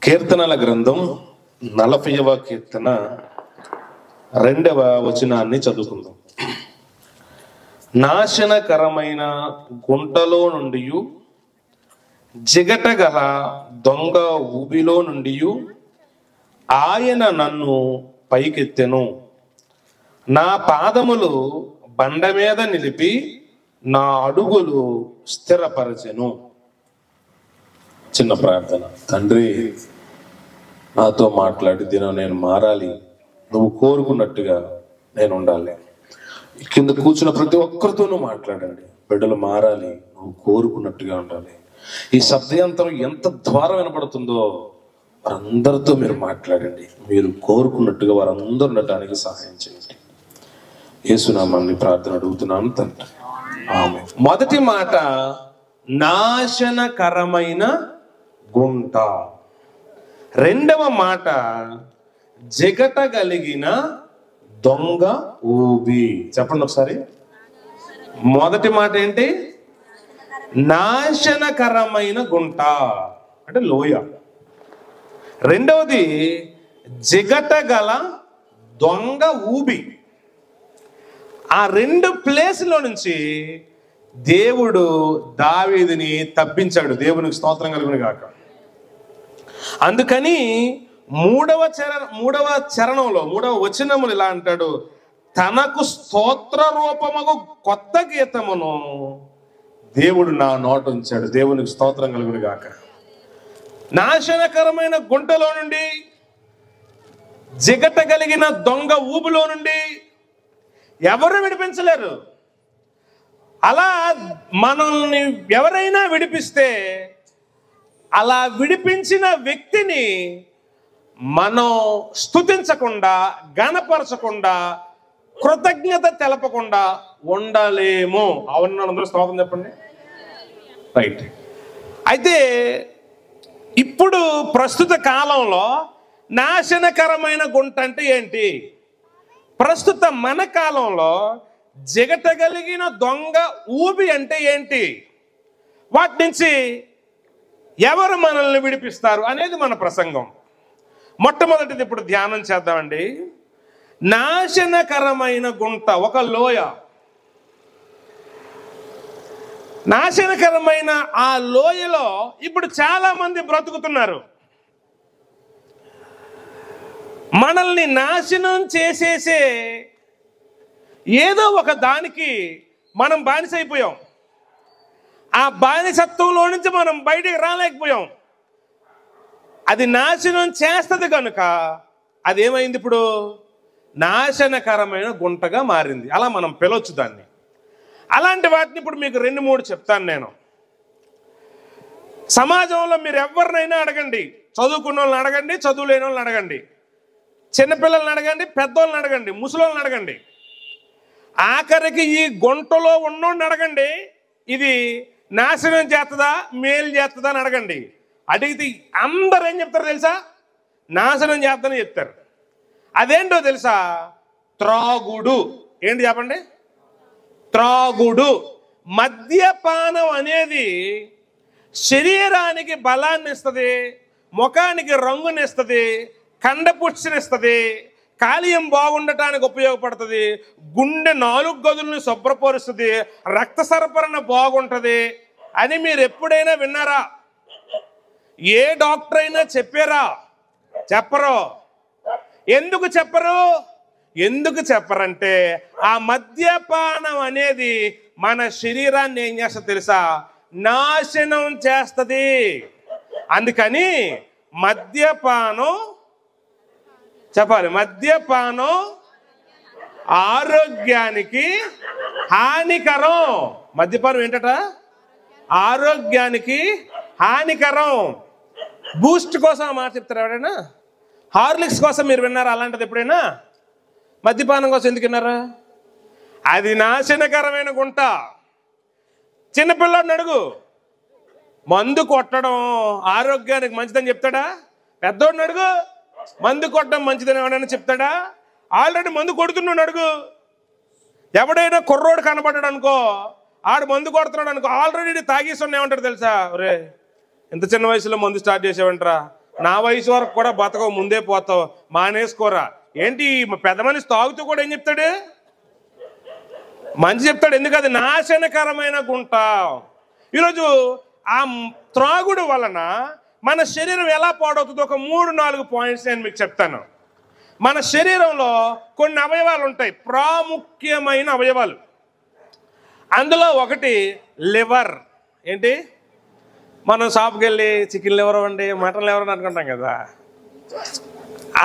కీర్తనల గ్రంథం 40వ కీర్తన 2వ వచనాన్ని చదువుకుందాం. నాశనకరమైన గుంటలో నుండి, జిగటగల దొంగ ఊబిలో నుండి ఆయన నన్ను పైకెత్తెను. నా పాదములు బండ మీద నిలిపి నా అడుగులు స్థిరపరచెను. చిన్న ప్రార్థన. తండ్రి, నాతో మాట్లాడి దినం నేను మారాలి, నువ్వు కోరుకున్నట్టుగా నేను ఉండాలి. కింద కూర్చున్న ప్రతి ఒక్కరితోనూ మాట్లాడండి. బిడ్డలు మారాలి, నువ్వు కోరుకున్నట్టుగా ఉండాలి. ఈ శబ్దయంత్రం ఎంత ద్వారా వినపడుతుందో వారందరితో మీరు మాట్లాడండి. మీరు కోరుకున్నట్టుగా వారందరూ ఉండటానికి సహాయం చేయండి. యేసునామాన్ని ప్రార్థన అడుగుతున్నాను తండ్రి, ఆమేన్. మొదటి మాట నాశనకరమైన గుంట. రెండవ మాట జిగటగలిగిన దొంగ ఊబి. చెప్పండి ఒకసారి. మొదటి మాట ఏంటి? నాశనకరమైన గుంట అంటే లోయ. రెండవది జిగటగల దొంగ ఊబి. ఆ రెండు ప్లేస్లో నుంచి దేవుడు దావీదుని తప్పించాడు. దేవునికి స్తోత్రం కలుగును గాక. అందుకని మూడవ చరణంలో 3వ వచనములు ఇలా అంటాడు, తనకు స్తోత్ర రూపముగు కొత్త గీతమును దేవుడు నా నోట ఉంచాడు. దేవునికి స్తోత్రం కలుగును గాక. నాశనకరమైన గుంటలో నుండి, జిగట కలిగిన దొంగ ఊబిలో నుండి ఎవరు విడిపించలేరు. అలా మనల్ని ఎవరైనా విడిపిస్తే, అలా విడిపించిన వ్యక్తిని మనం స్తుతించకుండా, గణపరచకుండా, కృతజ్ఞత తెలపకుండా ఉండలేము. అవును, అందరూ స్తోత్రం చెప్పండి. రైట్. అయితే ఇప్పుడు ప్రస్తుత కాలంలో నాశనకరమైన గుంట అంటే ఏంటి? ప్రస్తుత మన కాలంలో జిగటగలిగిన దొంగ ఊబి అంటే ఏంటి? వాటి నుంచి ఎవరు మనల్ని విడిపిస్తారు అనేది మన ప్రసంగం. మొట్టమొదటిది ఇప్పుడు ధ్యానం చేద్దామండి. నాశనకరమైన గుంట, ఒక లోయ. నాశనకరమైన ఆ లోయలో ఇప్పుడు చాలా మంది బ్రతుకుతున్నారు. మనల్ని నాశనం చేసేసే ఏదో ఒక దానికి మనం బానిసైపోయాం. ఆ బానిసత్వంలో నుంచి మనం బయటికి రాలేకపోయాం. అది నాశనం చేస్తుంది కనుక అదేమైంది? ఇప్పుడు నాశనకరమైన గుంటగా మారింది. అలా మనం పిలవచ్చు దాన్ని. అలాంటి వాటిని ఇప్పుడు మీకు 2-3 చెప్తాను నేను. సమాజంలో మీరు ఎవరినైనా అడగండి, చదువుకున్న వాళ్ళని అడగండి, చదువు లేని వాళ్ళని అడగండి, చిన్నపిల్లల్ని అడగండి, పెద్దోళ్ళని అడగండి, ముసలోళ్ళని అడగండి, ఆఖరికి ఈ గుంటలో ఉన్నోడిని అడగండి, ఇది నాశనం చేస్తుందా మేలు చేస్తుందా అని అడగండి. అడిగితే అందరు ఏం చెప్తారు తెలుసా? నాశనం చేస్తుందని చెప్తారు. అదేంటో తెలుసా? త్రాగుడు. ఏంటి చెప్పండి? త్రాగుడు. మద్యపానం అనేది శరీరానికి బలాన్ని ఇస్తుంది, ముఖానికి రంగునిస్తుంది, కండపుష్టినిస్తుంది, కాలియం బాగుండటానికి ఉపయోగపడుతుంది, గుండె 4 గదులను శుభ్రపరుస్తుంది, రక్త సరఫరణ బాగుంటుంది అని మీరు ఎప్పుడైనా విన్నారా? ఏ డాక్టర్ అయినా చెప్పారా? చెప్పరు. ఎందుకు చెప్పరు? ఎందుకు చెప్పరంటే ఆ మద్యపానం అనేది మన శరీరాన్ని ఏం చేస్తుంది తెలుసా? నాశనం చేస్తుంది. అందుకని మద్యపానం చెప్పాలి. మద్యపానం ఆరోగ్యానికి హానికరం. మద్యపానం ఏంటట? ఆరోగ్యానికి హానికరం. బూస్ట్ కోసం ఆ మాట చెప్తారు ఎవరైనా? హార్లిక్స్ కోసం మీరు విన్నారా అలాంటిది ఎప్పుడైనా? మద్యపానం కోసం ఎందుకు విన్నారా? అది నాశనకరమైన గుంట. చిన్నపిల్లాడిని అడుగు, మందు కొట్టడం ఆరోగ్యానికి మంచిదని చెప్తాడా? పెద్దోడిని అడుగు, మందు కొట్టడం మంచిదని ఎవడైనా చెప్తాడా? ఆల్రెడీ మందు కొడుతున్నాడు అడుగు. ఎవడైనా కుర్రోడు కనబడ్డాడు అనుకో, ఆడు మందు కొడుతున్నాడు అనుకో, ఆల్రెడీ తాగేసి ఏమంటాడు తెలుసా? ఒరే, ఇంత చిన్న వయసులో మందు స్టార్ట్ చేసేవంటరా, నా వయసు వరకు కూడా బతకవు, ముందే పోతావు, మానేసుకోరా. ఏంటి పెద్ద మనిషి తాగుతూ కూడా ఏం చెప్తాడు? మంచి చెప్తాడు. ఎందుకు? అది నాశనకరమైన గుంట. ఈరోజు ఆ త్రాగుడు వలన మన శరీరం ఎలా పాడవుతుందో ఒక 3-4 పాయింట్స్ నేను మీకు చెప్తాను. మన శరీరంలో కొన్ని అవయవాలు ఉంటాయి, ప్రాముఖ్యమైన అవయవాలు. అందులో ఒకటి లివర్. ఏంటి? మనం షాప్కి వెళ్ళి చికెన్ లివర్ అండి, మటన్ లివర్ అని అనుకుంటాం కదా.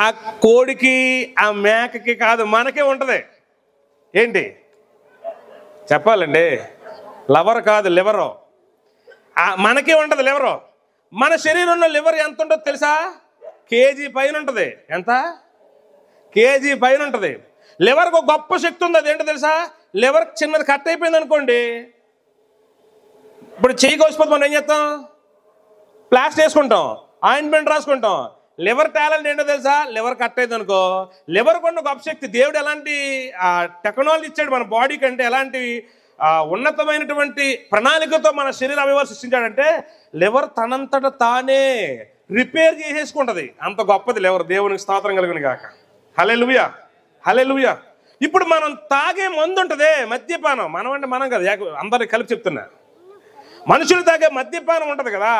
ఆ కోడికి ఆ మేకకి కాదు, మనకే ఉంటుంది. ఏంటి చెప్పాలండి? లవర్ కాదు, లివరు. మనకే ఉంటుంది లివరు. మన శరీరంలో లివర్ ఎంత ఉంటుందో తెలుసా? కేజీ పైన ఉంటుంది. ఎంత? కేజీ పైన ఉంటుంది. లివర్కి ఒక గొప్ప శక్తి ఉంది. అదేంటో తెలుసా? లివర్ చిన్నది కట్ అయిపోయింది అనుకోండి, ఇప్పుడు చెయ్యి కోసిపోతే మనం ఏం చేస్తాం? ప్లాస్టర్ వేసుకుంటాం, ఆయింట్మెంట్ రాసుకుంటాం. లివర్ టాలెంట్ ఏంటో తెలుసా? లివర్ కట్ అయింది అనుకో, లివర్ కొన్న గొప్ప శక్తి. దేవుడు ఎలాంటి టెక్నాలజీ ఇచ్చాడు మన బాడీకి అంటే, ఎలాంటి ఉన్నతమైనటువంటి ప్రణాళికతో మన శరీర అవయవాలు సృష్టించాడంటే, లివర్ తనంతట తానే రిపేర్ చేసేసుకుంటుంది. అంత గొప్పది లివర్. దేవునికి స్తోత్రం కలుగును గాక. హల్లెలూయా, హల్లెలూయా. ఇప్పుడు మనం తాగే మందు ఉంటుంది, మద్యపానం. మనం అంటే మనం కదా, అందరికి కలిపి చెప్తున్నా. మనుషులు తాగే మద్యపానం ఉంటుంది కదా,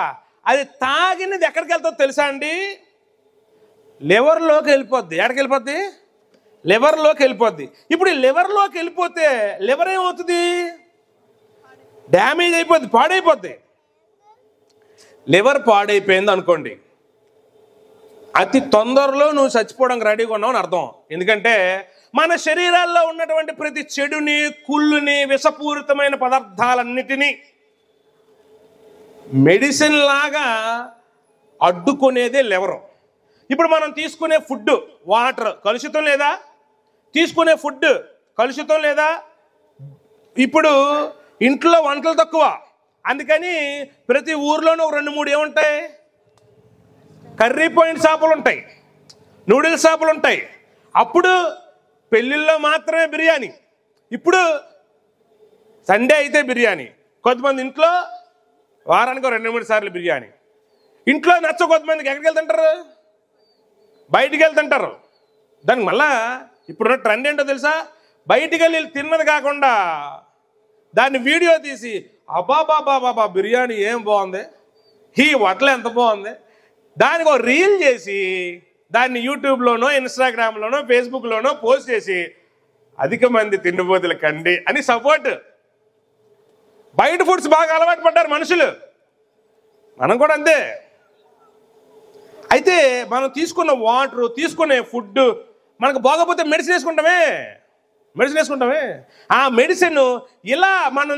అది తాగినది ఎక్కడికి వెళ్తుందో తెలుసా అండి? లివర్లోకి వెళ్ళిపోద్ది. ఎక్కడికి వెళ్ళిపోద్ది? లివర్లోకి వెళ్ళిపోద్ది. ఇప్పుడు ఈ లివర్లోకి వెళ్ళిపోతే లివర్ ఏమవుతుంది? డ్యామేజ్ అయిపోద్ది, పాడైపోద్ది. లివర్ పాడైపోయింది అనుకోండి, అతి తొందరలో నువ్వు చచ్చిపోవడానికి రెడీగా ఉన్నావు అని అర్థం. ఎందుకంటే మన శరీరాల్లో ఉన్నటువంటి ప్రతి చెడుని, కుళ్ళుని, విషపూరితమైన పదార్థాలన్నిటినీ మెడిసిన్ లాగా అడ్డుకునేదే లివరు. ఇప్పుడు మనం తీసుకునే ఫుడ్, వాటర్ కలుషితం లేదా? తీసుకునే ఫుడ్ కలుషితం లేదా? ఇప్పుడు ఇంట్లో వంటలు తక్కువ, అందుకని ప్రతి ఊర్లోనూ 2-3 ఏముంటాయి? కర్రీ పాయింట్ షాపులు ఉంటాయి, నూడిల్స్ షాపులు ఉంటాయి. అప్పుడు పెళ్ళిళ్ళలో మాత్రమే బిర్యానీ, ఇప్పుడు సండే అయితే బిర్యానీ. కొంతమంది ఇంట్లో వారానికి 2-3 సార్లు బిర్యానీ. ఇంట్లో నచ్చ కొంతమందికి ఎక్కడికి వెళ్తుంటారు? బయటికి వెళ్తుంటారు. దానికి మళ్ళా ఇప్పుడున్న ట్రెండ్ ఏంటో తెలుసా? బయటికి వెళ్ళి తిన్నది కాకుండా దాన్ని వీడియో తీసి, అబాబాబాబా బిర్యానీ ఏం బాగుంది, ఈ హోటల్ ఎంత బాగుంది, దానికి ఒక రీల్ చేసి దాన్ని యూట్యూబ్లోనో, ఇన్స్టాగ్రామ్లోనో, ఫేస్బుక్లోనో పోస్ట్ చేసి అధిక మంది తిండిపోతుల కండి అని సపోర్ట్. బయట ఫుడ్స్ బాగా అలవాటు పడ్డారు మనుషులు, మనం కూడా అంతే. అయితే మనం తీసుకున్న వాటర్, తీసుకునే ఫుడ్ మనకు బాగోపోతే మెడిసిన్ వేసుకుంటామే. ఆ మెడిసిన్ ఇలా మనం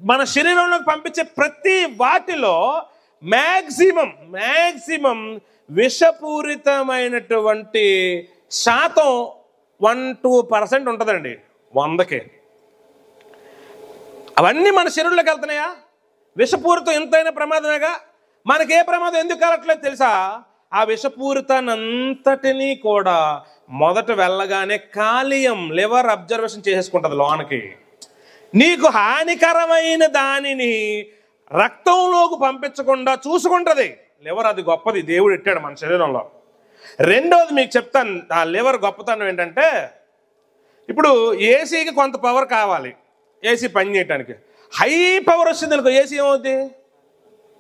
మన శరీరంలోకి పంపించే ప్రతి వాటిలో మ్యాక్సిమం విషపూరితమైనటువంటి శాతం 1-2% ఉంటుందండి 100కి. అవన్నీ మన శరీరంలోకి వెళ్తున్నాయా? విషపూరితం ఎంతైనా ప్రమాదమేగా. మనకే ప్రమాదం ఎందుకు కలగట్లేదు తెలుసా? ఆ విషపూరితాన్ని అంతటినీ కూడా మొదట వెళ్ళగానే కాలియం, లివర్ అబ్జర్వేషన్ చేసేసుకుంటుంది లోనకి. నీకు హానికరమైన దానిని రక్తంలోకి పంపించకుండా చూసుకుంటుంది లివర్. అది గొప్పది, దేవుడు ఇట్టాడు మన శరీరంలో. రెండోది మీకు చెప్తాను, ఆ లివర్ గొప్పతనం ఏంటంటే, ఇప్పుడు ఏసీకి కొంత పవర్ కావాలి, ఏసీ పని చేయడానికి. హై పవర్ వచ్చింది అనుకో, ఏసీ ఏమవుద్ది?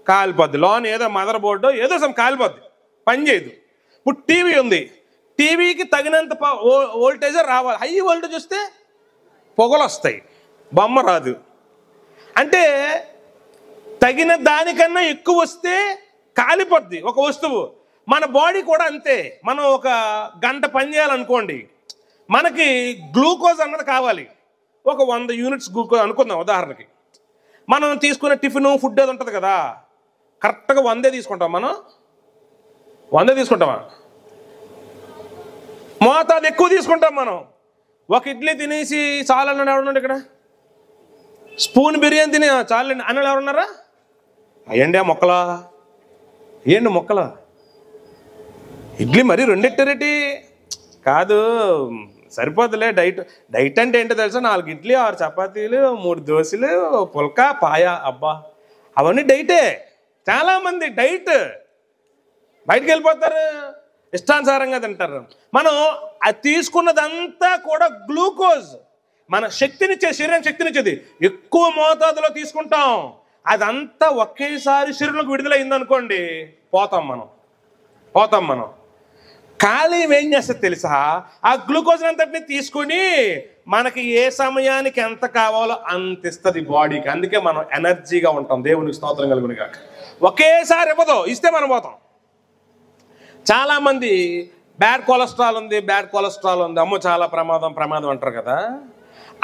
కాలిపోద్ది. లోన్ ఏదో మదర్ బోర్డు ఏదో కాలిపోద్ది, పని చేయదు. ఇప్పుడు టీవీ ఉంది, టీవీకి తగినంత వోల్టేజ్ రావాలి. హై వోల్టేజ్ వస్తే పొగలు వస్తాయి, బొమ్మ రాదు. అంటే తగిన దానికన్నా ఎక్కువ వస్తే కాలిపోద్ది ఒక వస్తువు. మన బాడీ కూడా అంతే. మనం ఒక గంట పని చేయాలనుకోండి, మనకి గ్లూకోజ్ అన్నది కావాలి. ఒక 100 యూనిట్స్ గ్లూకోజ్ అనుకుందాం ఉదాహరణకి. మనం తీసుకునే టిఫిన్, ఫుడ్ అది ఉంటుంది కదా, కరెక్ట్గా 100 తీసుకుంటాం. మనం 100 తీసుకుంటామా? మోతాదు ఎక్కువ తీసుకుంటాం మనం. ఒక ఇడ్లీ తినేసి చాలన్న ఎవరున్నాడు ఇక్కడ? స్పూన్ బిర్యానీ తిని చాలండి అన్నలు ఎవరున్నారా? అయ్యండి ఆ మొక్కలా, ఏంటి మొక్కలా? ఇడ్లీ మరీ 2 ఎట్టరేటి కాదు, సరిపోతులే. డైట్ అంటే ఏంటో తెలుసా? 4 ఇడ్లీ, 6 చపాతీలు, 3 దోశలు, పుల్కా, పాయ. అబ్బా, అవన్నీ డైటే. చాలామంది డైట్. బయటికి వెళ్ళిపోతారు, ఇష్టానుసారంగా తింటారు. మనం అది తీసుకున్నదంతా కూడా గ్లూకోజ్, మన శక్తినిచ్చే, శరీరం శక్తినిచ్చేది. ఎక్కువ మోతాదులో తీసుకుంటాం, అదంతా ఒకేసారి శరీరంలోకి విడుదలైందనుకోండి, పోతాం మనం. కాలేయం ఏం చేస్తుంది తెలుసా? ఆ గ్లూకోజ్ అంతటిని తీసుకుని మనకి ఏ సమయానికి ఎంత కావాలో అంత ఇస్తుంది బాడీకి. అందుకే మనం ఎనర్జీగా ఉంటాం. దేవునికి స్తోత్రం కలుగును గాక. ఒకేసారి ఇవ్వదు, ఇస్తే మనం పోతాం. చాలామంది బ్యాడ్ కొలెస్ట్రాల్ ఉంది, అమ్మో చాలా ప్రమాదం అంటారు కదా.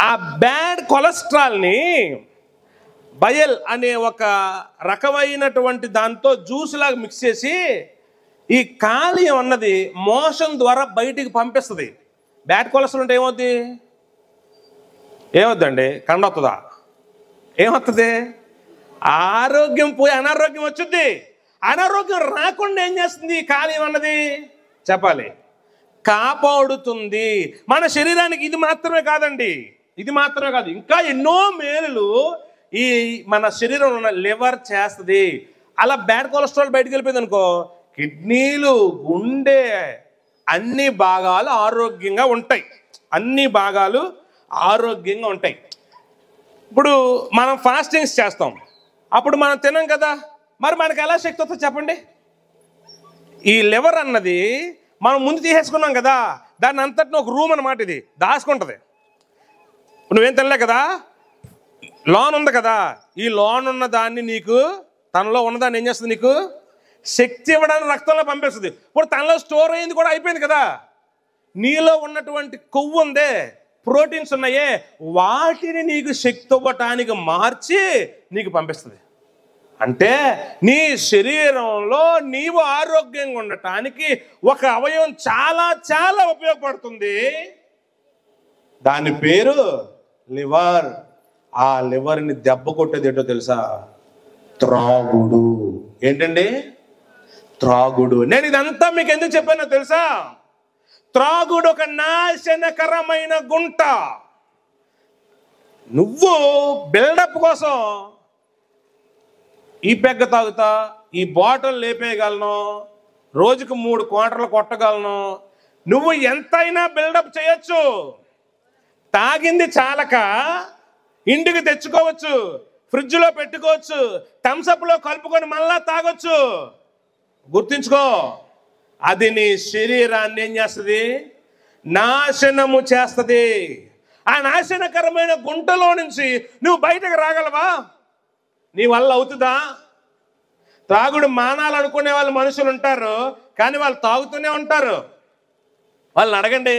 ఆ బ్యాడ్ కొలెస్ట్రాల్ని బయల్ అనే ఒక రకమైనటువంటి దాంతో జ్యూస్ లాగా మిక్స్ చేసి ఈ కాలేయం అన్నది మోషన్ ద్వారా బయటికి పంపిస్తుంది. బ్యాడ్ కొలెస్ట్రాల్ ఉంటే ఏమవుద్దండి? కండ వస్తుందా? ఏమవుతుంది? ఆరోగ్యం పోయి అనారోగ్యం వచ్చుద్ది. అనారోగ్యం రాకుండా ఏం చేస్తుంది ఈ కాలేయం అన్నది? చెప్పాలి, కాపాడుతుంది మన శరీరానికి. ఇది మాత్రమే కాదండి, ఇంకా ఎన్నో మేలులు ఈ మన శరీరంలో ఉన్న లివర్ చేస్తుంది. అలా బ్యాడ్ కొలెస్ట్రాల్ బయటకు వెళ్ళిపోయింది అనుకో, కిడ్నీలు, గుండె, అన్ని భాగాలు ఆరోగ్యంగా ఉంటాయి. ఇప్పుడు మనం ఫాస్టింగ్స్ చేస్తాం, అప్పుడు మనం తినం కదా, మరి మనకు ఎలా శక్తి వస్తుందో చెప్పండి? ఈ లివర్ అన్నది మనం ముందు తీసేసుకున్నాం కదా, దాన్ని అంతటిని ఒక రూమ్ అన్నమాట, ఇది దాచుకుంటుంది. నువ్వేం తినలే కదా, లోన్ ఉంది కదా, ఈ లోన్ ఉన్న దాన్ని నీకు, తనలో ఉన్నదాన్ని ఏం చేస్తుంది? నీకు శక్తి ఇవ్వడానికి రక్తంలో పంపిస్తుంది. ఇప్పుడు తనలో స్టోర్ అయింది కూడా అయిపోయింది కదా. నీలో ఉన్నటువంటి కొవ్వు ఉందే, ప్రోటీన్స్ ఉన్నాయే, వాటిని నీకు శక్తి ఇవ్వటానికి మార్చి నీకు పంపిస్తుంది. అంటే నీ శరీరంలో నీవు ఆరోగ్యంగా ఉండటానికి ఒక అవయవం చాలా చాలా ఉపయోగపడుతుంది. దాని పేరు లివర్. ఆ లివర్ని దెబ్బ కొట్టేది ఏంటో తెలుసా? త్రాగుడు. ఏంటండి? త్రాగుడు. నేను ఇదంతా మీకు ఎందుకు చెప్పానో తెలుసా? త్రాగుడు ఒక నాశనకరమైన గుంట. నువ్వు బిల్డప్ కోసం ఈ పెగ్గ తాగుతా, ఈ బాటిల్ లేపేయగలను, రోజుకు 3 క్వార్టర్లు కొట్టగలను, నువ్వు ఎంతైనా బిల్డప్ చేయొచ్చు. తాగింది చాలక ఇంటికి తెచ్చుకోవచ్చు, ఫ్రిడ్జ్లో పెట్టుకోవచ్చు, థమ్సప్లో కలుపుకొని మళ్ళా తాగొచ్చు. గుర్తుంచుకో, అది నీ శరీరాన్ని ఏం చేస్తుంది? నాశనము చేస్తుంది. ఆ నాశనకరమైన గుంటలో నుంచి నువ్వు బయటకు రాగలవా? నీ వల్ల అవుతుందా? తాగుడు మానాలనుకునే వాళ్ళు మనుషులు ఉంటారు, కానీ వాళ్ళు తాగుతూనే ఉంటారు. వాళ్ళని అడగండి,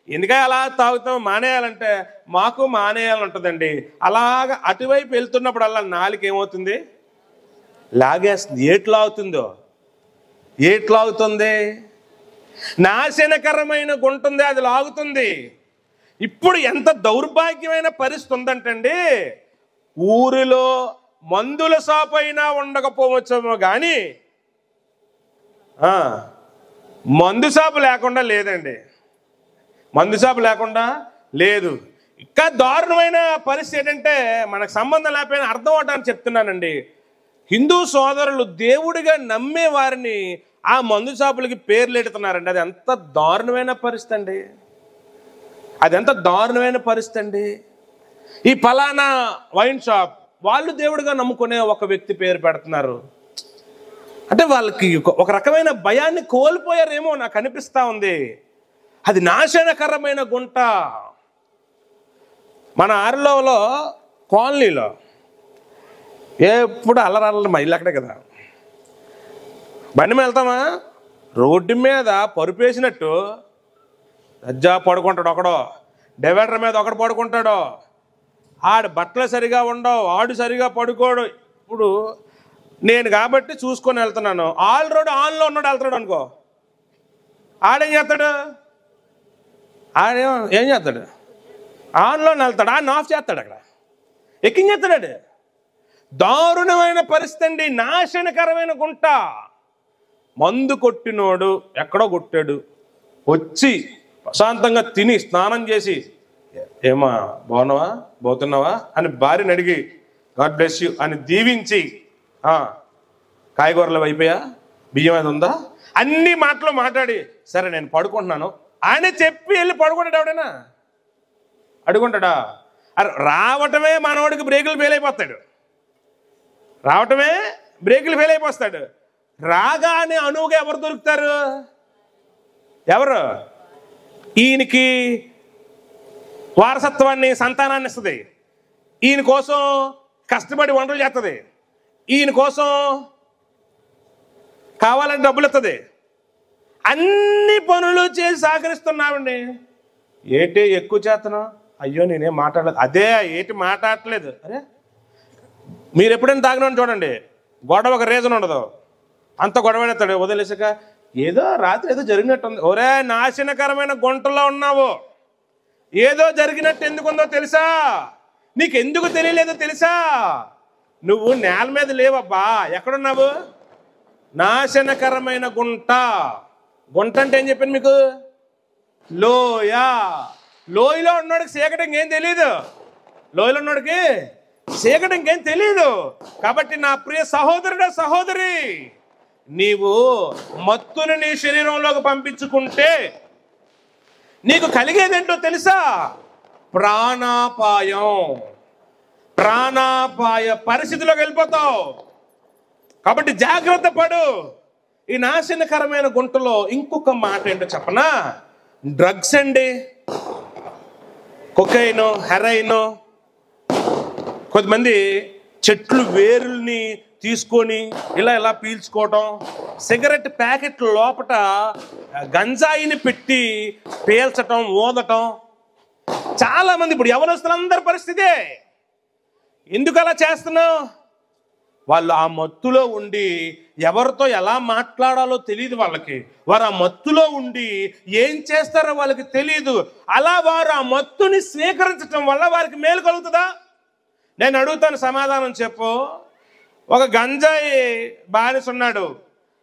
ఎందుక అలా తాగుతాం? మానేయాలంటే మాకు మానేయాలని ఉంటుందండి. అలాగా అటువైపు వెళ్తున్నప్పుడు అలా నాలుక ఏమవుతుంది? లాగేస్తుంది. ఏట్లాగుతుంది? నాశనకరమైన గుంట ఉంది, అది లాగుతుంది. ఇప్పుడు ఎంత దౌర్భాగ్యమైన పరిస్థితి ఉందంటండి, ఊరిలో మందుల షాప్ అయినా ఉండకపోవచ్చేమో కానీ మందు షాపు లేకుండా లేదండి. ఇంకా దారుణమైన పరిస్థితి ఏంటంటే, మనకు సంబంధం లేకపోయినా అర్థం అవటానికి చెప్తున్నానండి. హిందూ సోదరులు దేవుడిగా నమ్మే వారిని ఆ మందు షాపులకి పేర్లు ఎడుతున్నారండి. అది ఎంత దారుణమైన పరిస్థితి అండి. ఈ ఫలానా వైన్ షాప్ వాళ్ళు దేవుడిగా నమ్ముకునే ఒక వ్యక్తి పేరు పెడుతున్నారు. అంటే వాళ్ళకి ఒక రకమైన భయాన్ని కోల్పోయారేమో నాకు అనిపిస్తూ ఉంది. అది నాశనకరమైన గుంట. మన ఆరులోలో కాలనీలో ఎప్పుడు అల్లరల్ల మా ఇల్లు అక్కడే కదా, బండి మీద వెళ్తామా, రోడ్డు మీద పరుపేసినట్టు సజ్జా పడుకుంటాడు ఒకడో, డివైడర్ మీద ఒకడు పడుకుంటాడో, ఆడు బట్టలు సరిగా ఉండవు, ఆడు సరిగా పడుకోడు. ఇప్పుడు నేను కాబట్టి చూసుకొని వెళ్తున్నాను, ఆల్రెడీ ఆన్లో ఉన్నాడు వెళ్తాడు అనుకో, ఆడేం చేస్తాడు? ఏం చేస్తాడు? ఆన్లో వెళ్తాడు, ఆడిని ఆఫ్ చేస్తాడు, అక్కడ ఎక్కించేస్తాడు. దారుణమైన పరిస్థితి అండి, నాశనకరమైన గుంట. మందు కొట్టినోడు ఎక్కడో కొట్టాడు, వచ్చి ప్రశాంతంగా తిని స్నానం చేసి, ఏమా బాగున్నావా, పోతున్నావా అని భార్యని అడిగి గాడ్ బ్లెస్ యూ అని దీవించి, కాయగూరలు అయిపోయా, బియ్యం అది ఉందా, అన్ని మాటలు మాట్లాడి సరే నేను పడుకుంటున్నాను అని చెప్పి వెళ్ళి పడుకుంటాడు ఎవడైనా? అడుగుంటాడా? రావటమే మనవాడికి బ్రేకులు ఫెయిల్ అయిపోతాడు, రావటమే బ్రేకులు ఫెయిల్ అయిపోతాడు. రాగానే అనువుగా ఎవరు దొరుకుతారు? ఎవరు? ఈయనకి వారసత్వాన్ని, సంతానాన్ని ఇస్తుంది, ఈయన కోసం కష్టపడి వంటలు చేస్తుంది, ఈయన కోసం కావాలని డబ్బులు ఇస్తుంది, అన్ని పనులు చేసి సహకరిస్తున్నామండి. ఏంటి ఎక్కువ చేస్తున్నావు? అయ్యో నేనేం మాట్లాడలేదు. అదే ఏంటి మాట్లాడట్లేదు? అరే మీరు ఎప్పుడైనా తాగినాను చూడండి, గొడవ ఒక రీజన్ ఉండదు, అంత గొడవడతాడు. వదిలేసాక ఏదో రాత్రి ఏదో జరిగినట్టుంది. ఒరే నాశనకరమైన గుంటలో ఉన్నావు, ఏదో జరిగినట్టు ఎందుకుందో తెలుసా? నీకు ఎందుకు తెలియలేదో తెలుసా? నువ్వు నేల మీద లేవబ్బా, ఎక్కడున్నావు? నాశనకరమైన గుంట. గుంట అంటే ఏం చెప్పాను మీకు? లోయ. లోయలో ఉన్నోడికి చీకటి ఇంకేం తెలీదు, లోయలో ఉన్నోడికి చీకటి ఇంకేం తెలీదు. కాబట్టి నా ప్రియ సహోదరుడు, సహోదరి, నీవు మత్తుని నీ శరీరంలోకి పంపించుకుంటే నీకు కలిగేదేంటో తెలుసా? ప్రాణాపాయం. ప్రాణాపాయ పరిస్థితిలోకి వెళ్ళిపోతావు. కాబట్టి జాగ్రత్త పడు. ఈ నాశనకరమైన గుంటలో ఇంకొక మాట ఏంటో చెప్పనా? డ్రగ్స్ అండి, కొకైన్, హెరాయిన్. కొంతమంది చెట్లు వేరుల్ని తీసుకొని ఇలా పీల్చుకోవటం, సిగరెట్ ప్యాకెట్ల లోపట గంజాయిని పెట్టి పీల్చటం, ఊదటం. చాలామంది ఇప్పుడు యవనస్తులందరి పరిస్థితే. ఎందుకు అలా చేస్తున్నావు? వాళ్ళు ఆ మత్తులో ఉండి ఎవరితో ఎలా మాట్లాడాలో తెలియదు వాళ్ళకి. వారు ఆ మత్తులో ఉండి ఏం చేస్తారో వాళ్ళకి తెలియదు. అలా వారు ఆ మత్తుని స్వీకరించటం వల్ల వారికి మేలు కలుగుతుందా? నేను అడుగుతాను, సమాధానం చెప్పు. ఒక గంజాయి బానిస ఉన్నాడు,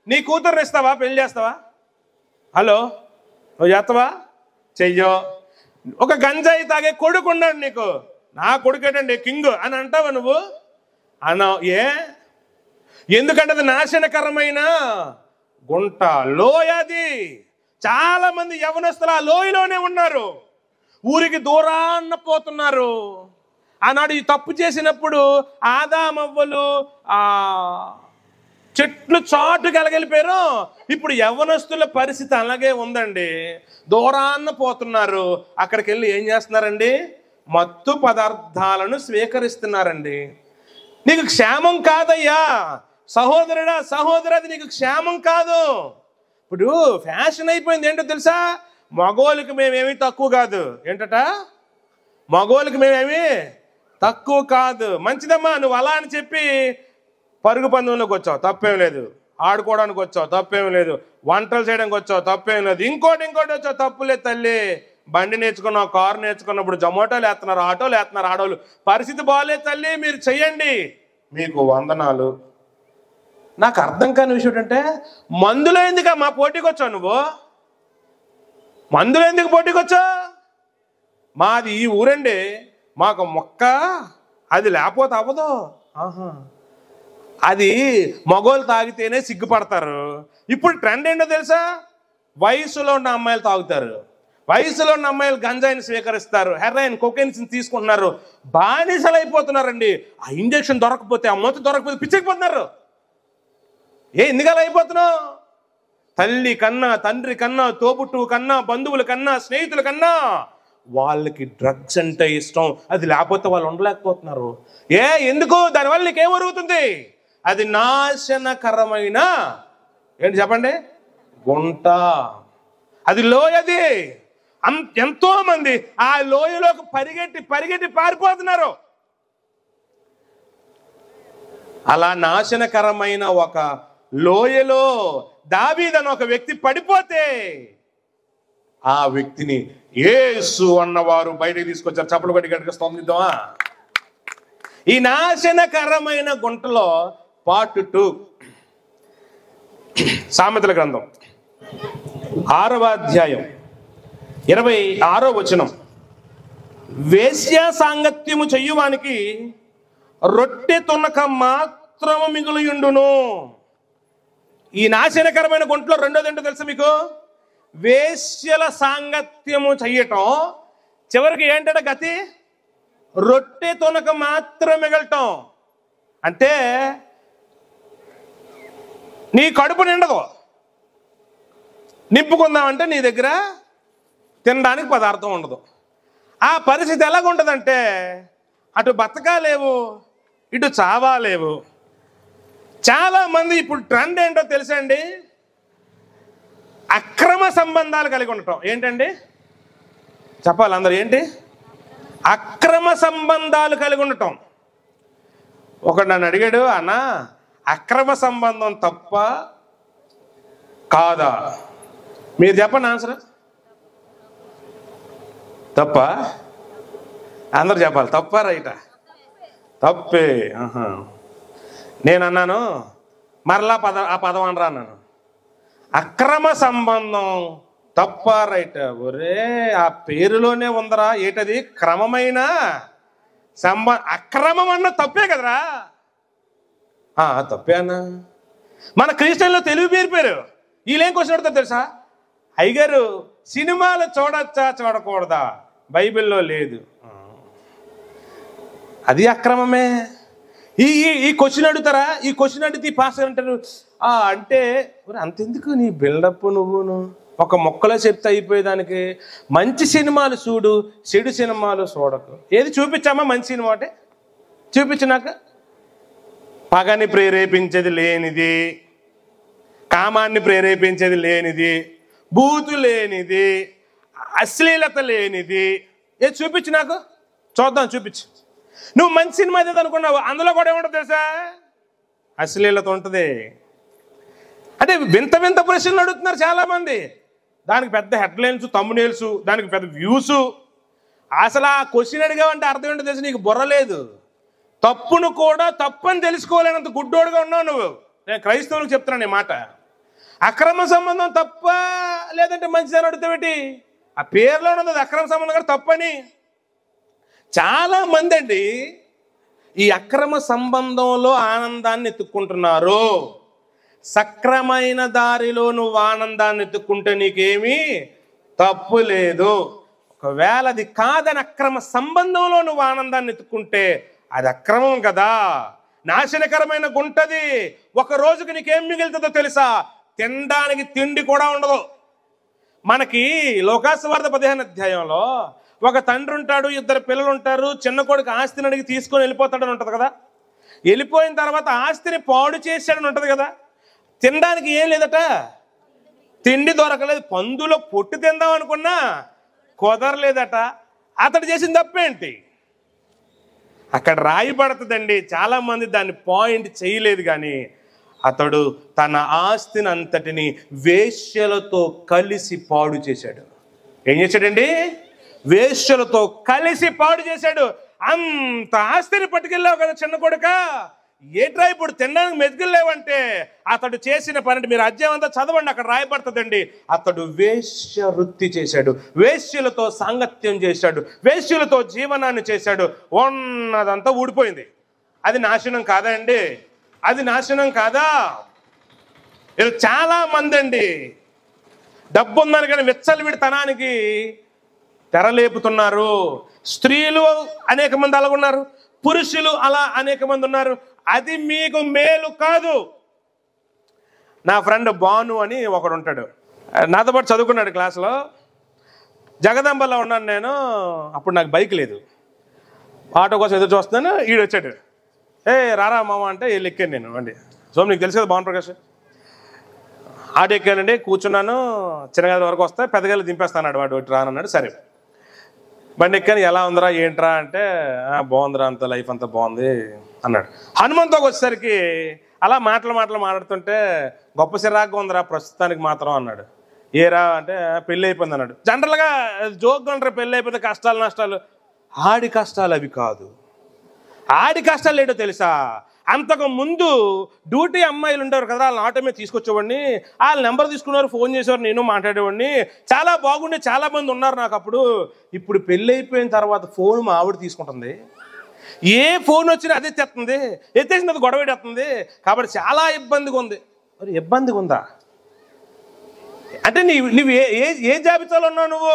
నీ కూతుర్ని ఇస్తావా? పెళ్లి చేస్తావా? హలో, నువ్వు చేస్తావా? చెయ్యో. ఒక గంజాయి తాగే కొడుకు ఉన్నాడు నీకు, నా కొడుకేటండి కింగ్ అని అంటావా నువ్వు? అన్నావు. ఎందుకంటే అది నాశనకరమైన గుంట, లోయది. చాలా మంది యవనస్తులు ఆ లోయలోనే ఉన్నారు, ఊరికి దూరాన్న పోతున్నారు. ఆనాడు ఈ తప్పు చేసినప్పుడు ఆదామవ్వలు చెట్లు చాటుకు ఎలగలిపోయారు. ఇప్పుడు యవ్వనస్తుల పరిస్థితి అలాగే ఉందండి, దూరాన్న పోతున్నారు. అక్కడికి వెళ్ళి ఏం చేస్తున్నారండి? మత్తు పదార్థాలను స్వీకరిస్తున్నారండి. నీకు క్షేమం కాదయ్యా సహోదరుడా, సహోదరు, అది నీకు క్షేమం కాదు. ఇప్పుడు ఫ్యాషన్ అయిపోయింది. ఏంటో తెలుసా? మగోళ్ళకి మేమేమీ తక్కువ కాదు. ఏంటట? మగోళ్ళకి మేమేమీ తక్కువ కాదు. మంచిదమ్మా, నువ్వు అలా అని చెప్పి పరుగు పందెంలోకి వచ్చావు, తప్పేం లేదు. ఆడుకోవడానికి వచ్చావు, తప్పేం లేదు. వంటలు చేయడానికి వచ్చావు, తప్పేం లేదు. ఇంకోటి వచ్చావు, తప్పులేదు తల్లి. బండి నేర్చుకున్నావు, కారు నేర్చుకున్నప్పుడు జొమాటోలు వేస్తున్నారు, ఆటోలు వేస్తున్నారు ఆడోళ్ళు. పరిస్థితి బాగాలేదు తల్లి, మీరు చెయ్యండి, మీకు వందనాలు. నాకు అర్థం కాని విషయం ఏంటంటే, మందులో ఎందుకు మా పోటీకి వచ్చావు? నువ్వు మందులో ఎందుకు పోటీకి వచ్చావు? మాది ఈ ఊరండి, మాకు మొక్క అది లేకపోతే అవ్వదు. అది మగోళ్ళు తాగితేనే సిగ్గుపడతారు. ఇప్పుడు ట్రెండ్ ఏంటో తెలుసా? వయసులో ఉన్న అమ్మాయిలు తాగుతారు, వయసులో ఉన్న అమ్మాయిలు గంజాయిని స్వీకరిస్తారు, హెరాయిన్, కొకైన్స్ తీసుకుంటున్నారు, బానిసలు అయిపోతున్నారండి. ఆ ఇంజక్షన్ దొరకపోతే, ఆ మొత్తం దొరకపోతే పిచ్చెక్కిపోతున్నారు. ఎందుకు అలా అయిపోతున్నావు? తల్లి కన్నా, తండ్రి కన్నా, తోబుట్టువు కన్నా, బంధువుల కన్నా, స్నేహితుల కన్నా వాళ్ళకి డ్రగ్స్ అంటే ఇష్టం. అది లేకపోతే వాళ్ళు ఉండలేకపోతున్నారు. ఎందుకు? దానివల్ల నీకేం జరుగుతుంది? అది నాశనకరమైన ఏంటి చెప్పండి? గుంట. అది లోయది. ఎంతో మంది ఆ లోయలోకి పరిగెట్టి పారిపోతున్నారు. అలా నాశనకరమైన ఒక లోయలో దావీదు అనే ఒక వ్యక్తి పడిపోతే ఆ వ్యక్తిని యేసు అన్నవారు బయటకు తీసుకొచ్చారు. చప్పలు కొట్టి గట్టిగా స్తోత్రిద్దామా? ఈ నాశనకరమైన గుంటలో పార్ట్ 2, సామెతల గ్రంథం 6వ అధ్యాయం 26వ వచనం. వేశ్య సాంగత్యము చెయ్యువానికి రొట్టె తునక మాత్రము మిగులుయుండును. ఈ నాశనకరమైన గుంటలో రెండోది ఏంటో తెలుసా మీకు? వేశ్యల సాంగత్యము చెయ్యటం. చివరికి ఏంటంటే గతి? రొట్టె తొనక మాత్రం మిగలటం. అంటే నీ కడుపు నిండదు, నింపుకుందామంటే నీ దగ్గర తినడానికి పదార్థం ఉండదు. ఆ పరిస్థితి ఎలాగుంటుందంటే అటు బతకాలేవు, ఇటు చావాలేవు. చాలామంది ఇప్పుడు ట్రెండ్ ఏంటో తెలుసా అండి? అక్రమ సంబంధాలు కలిగి ఉండటం. ఏంటండి చెప్పాలి అందరూ? ఏంటి? అక్రమ సంబంధాలు కలిగి ఉండటం. ఒకడు నన్ను అడిగాడు, అన్న అక్రమ సంబంధం తప్ప కాదా? మీరు చెప్పండి ఆన్సర్. తప్ప? అందరు చెప్పాలి. తప్ప రైటా? తప్పే. నేను అన్నాను, మరలా ఆ పదం అనరా అన్నాను. అక్రమ సంబంధం తప్ప రైట్? ఒరే ఆ పేరులోనే ఉందరా. ఏటది? క్రమమైన అక్రమం అన్న తప్పే కదరా. తప్పే అన్న. మన క్రిస్టియన్లో తెలుగు పేరు వీళ్ళేం క్వశ్చన్ అడుగుతారు తెలుసా? అయ్యగారు సినిమాలు చూడొచ్చా చూడకూడదా? బైబిల్లో లేదు. అది అక్రమమే. ఈ క్వశ్చన్ అడుగుతారా? ఈ క్వశ్చన్ అడిగితే పాస్టర్ అంటారు, అంటే అంతెందుకు నీ బిల్డప్, నువ్వును ఒక మొక్కలో చెప్తే అయిపోయేదానికి. మంచి సినిమాలు చూడు, చెడు సినిమాలు చూడకు. ఏది చూపించామా మంచి సినిమా? అంటే చూపించినాక పగని ప్రేరేపించేది లేనిది, కామాన్ని ప్రేరేపించేది లేనిది, బూతు లేనిది, అశ్లీలత లేనిది ఏది చూపించు నాకు. చూద్దాం, చూపించు. నువ్వు మంచి సినిమా ఏదో అనుకున్నావు, అందులో కూడా ఏముంటుంది తెలుసా? అశ్లీలత ఉంటుంది. అంటే వింత వింత ప్రశ్నలు అడుగుతున్నారు చాలామంది. దానికి పెద్ద హెడ్లైన్స్, తమ్మునేల్స్, దానికి పెద్ద వ్యూస్. అసలు ఆ క్వశ్చన్ అడిగావంటే అర్థం ఏంటో తెలిసి నీకు బుర్ర లేదు. తప్పును కూడా తప్పని తెలుసుకోలేనంత గుడ్డోడుగా ఉన్నావు నువ్వు. నేను క్రైస్తవులకు చెప్తున్నాను ఈ మాట. అక్రమ సంబంధం తప్ప లేదంటే మంచిదని అడుగుతావేటి? ఆ పేరులో ఉన్నది అక్రమ సంబంధం కూడా తప్పని. చాలామంది అండి ఈ అక్రమ సంబంధంలో ఆనందాన్ని ఎత్తుక్కుంటున్నారు. సక్రమైన దారిలో నువ్వు ఆనందాన్ని ఎత్తుక్కుంటే నీకేమీ తప్పు లేదు. ఒకవేళ అది కాదని అక్రమ సంబంధంలో నువ్వు ఆనందాన్ని ఎత్తుక్కుంటే అది అక్రమం కదా, నాశనకరమైన గుంటది. ఒక రోజుకి నీకేం మిగులుతుందో తెలుసా? తినడానికి తిండి కూడా ఉండదు. మనకి లోకాసువార్త 15వ అధ్యాయంలో ఒక తండ్రి ఉంటాడు, 2 పిల్లలు ఉంటారు. చిన్న కొడుకు ఆస్తిని అడిగి తీసుకొని వెళ్ళిపోతాడని ఉంటుంది కదా. వెళ్ళిపోయిన తర్వాత ఆస్తిని పాడు చేశాడని ఉంటుంది కదా. తినడానికి ఏం లేదట, తిండి దొరకలేదు. పందులో పొట్టు తిందాం అనుకున్నా కుదరలేదట. అతడు చేసిన తప్పేంటి? అక్కడ రాయబడుతుందండి. చాలామంది దాన్ని పాయింట్ చేయలేదు. కానీ అతడు తన ఆస్తిని అంతటిని వేశ్యలతో కలిసి పాడు చేశాడు. ఏం చేశాడండి? వేశ్యలతో కలిసి పాడు చేశాడు. అంత ఆస్తిని పట్టుకెళ్ళావు కదా చిన్న కొడుక, ఏట్రా ఇప్పుడు తినడానికి మెతుకులేవంటే అతడు చేసిన పని. మీరు అధ్యాయం అంతా చదవండి, అక్కడ రాయబడుతుందండి. అతడు వేశ్య వృత్తి చేశాడు, వేశ్యలతో సాంగత్యం చేశాడు, వేశ్యలతో జీవనాన్ని చేశాడు. ఉన్నదంతా ఊడిపోయింది. అది నాశనం కాదా అండి? అది నాశనం కాదా? ఇది చాలా మంది అండి డబ్బు ఉందని కానీ విచ్చలవిడితనానికి తెరలేపుతున్నారు. స్త్రీలు అనేక మంది అలాగ ఉన్నారు, పురుషులు అలా అనేక మంది ఉన్నారు. అది మీకు మేలు కాదు. నా ఫ్రెండ్ బాను అని ఒకడు ఉంటాడు, నాతో పాటు చదువుకున్నాడు క్లాసులో. జగదాంబలో ఉన్నాను నేను. అప్పుడు నాకు బైక్ లేదు, ఆటో కోసం ఎదురు చూస్తున్నాను. ఈడు వచ్చాడు, రారా మామ అంటే వీళ్ళు ఎక్కాను నేను. అండి సో నీకు తెలుసు కదా భావన్ ప్రకాష్. ఆటో ఎక్కానండి, కూర్చున్నాను. చిన్నగది వరకు వస్తే పెద్దగల్లి దింపేస్తాడు వాడు, ఒకటి రానన్నాడు. సరే బండి ఎక్కాను. ఎలా ఉందిరా ఏంట్రా అంటే బాగుందిరా, అంత లైఫ్ అంతా బాగుంది అన్నాడు. హనుమంతోకి వచ్చేసరికి అలా మాట్లాడుతుంటే గొప్ప సిరాగ్గా ఉందిరా ప్రస్తుతానికి మాత్రం అన్నాడు. ఏరా అంటే పెళ్ళి అయిపోయింది అన్నాడు. జనరల్గా జోక్గా ఉంటారు, పెళ్ళి అయిపోతే కష్టాలు నష్టాలు. ఆడి కష్టాలు అవి కాదు. ఆడి కష్టాలు ఏంటో తెలుసా? అంతకు ముందు డ్యూటీ అమ్మాయిలు ఉండేవారు కదా, వాళ్ళని ఆటో మీద తీసుకొచ్చేవాడిని. వాళ్ళ నెంబర్ తీసుకున్నారు, ఫోన్ చేసేవారు, నేను మాట్లాడేవాడిని. చాలా బాగుండే, చాలా మంది ఉన్నారు నాకు అప్పుడు. ఇప్పుడు పెళ్ళి అయిపోయిన తర్వాత ఫోన్ మా ఆవిడ తీసుకుంటుంది. ఏ ఫోన్ వచ్చినా అదే తెస్తుంది, ఎత్తేసినది గొడవ ఎడుతుంది. కాబట్టి చాలా ఇబ్బందిగా ఉంది. మరి ఇబ్బందిగా ఉందా? అంటే నువ్వు ఏ జాబితాలో ఉన్నావు? నువ్వు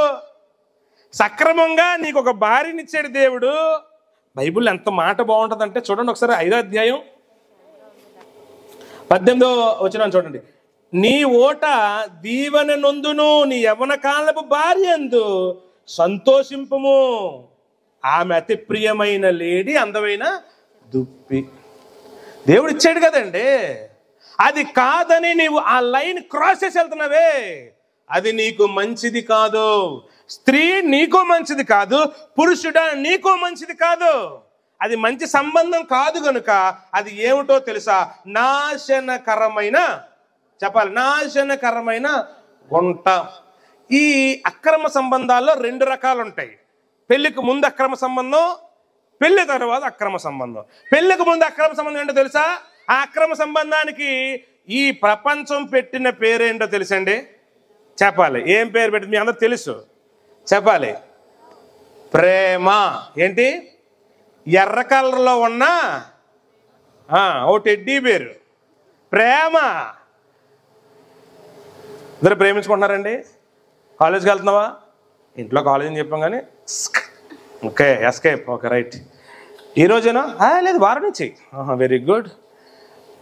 సక్రమంగా నీకు ఒక భార్యనిచ్చాడు దేవుడు. బైబిల్ ఎంత మాట బాగుంటుందంటే చూడండి ఒకసారి 5వ అధ్యాయం 18వ వచనం చూడండి. నీ ఓట దీవెన నొందును, నీ యవ్వన కాలపు భార్యందు సంతోషింపము, ఆమె అతి ప్రియమైన లేడి, అందమైన దుప్పి. దేవుడు ఇచ్చాడు కదండి. అది కాదని నీవు ఆ లైన్ క్రాస్ చేసి వెళ్తున్నావే, అది నీకు మంచిది కాదు. స్త్రీ నీకో మంచిది కాదు, పురుషుడా నీకో మంచిది కాదు. అది మంచి సంబంధం కాదు గనుక అది ఏమిటో తెలుసా? నాశనకరమైన, చెప్పాలి, నాశనకరమైన గుంట. ఈ అక్రమ సంబంధాల్లో 2 రకాలు ఉంటాయి. పెళ్లికి ముందు అక్రమ సంబంధం, పెళ్లి తర్వాత అక్రమ సంబంధం. పెళ్లికి ముందు అక్రమ సంబంధం ఏంటో తెలుసా? ఆ అక్రమ సంబంధానికి ఈ ప్రపంచం పెట్టిన పేరేంటో తెలుసండి? చెప్పాలి. ఏం పేరు పెట్టింది మీ అందరూ తెలుసు, చెప్పాలి. ప్రేమ. ఏంటి? ఎర్ర కలర్లో ఉన్న ఓ టెడ్డీ పేరు ప్రేమ. ఇద్దరు ప్రేమించుకుంటున్నారండి. కాలేజ్కి వెళ్తున్నావా? ఇంట్లో కాలేజ్ అని చెప్పాం కానీ ఓకే, ఎస్కేప్, ఓకే రైట్. ఈరోజేనా? లేదు, వారం నుంచి. Very good.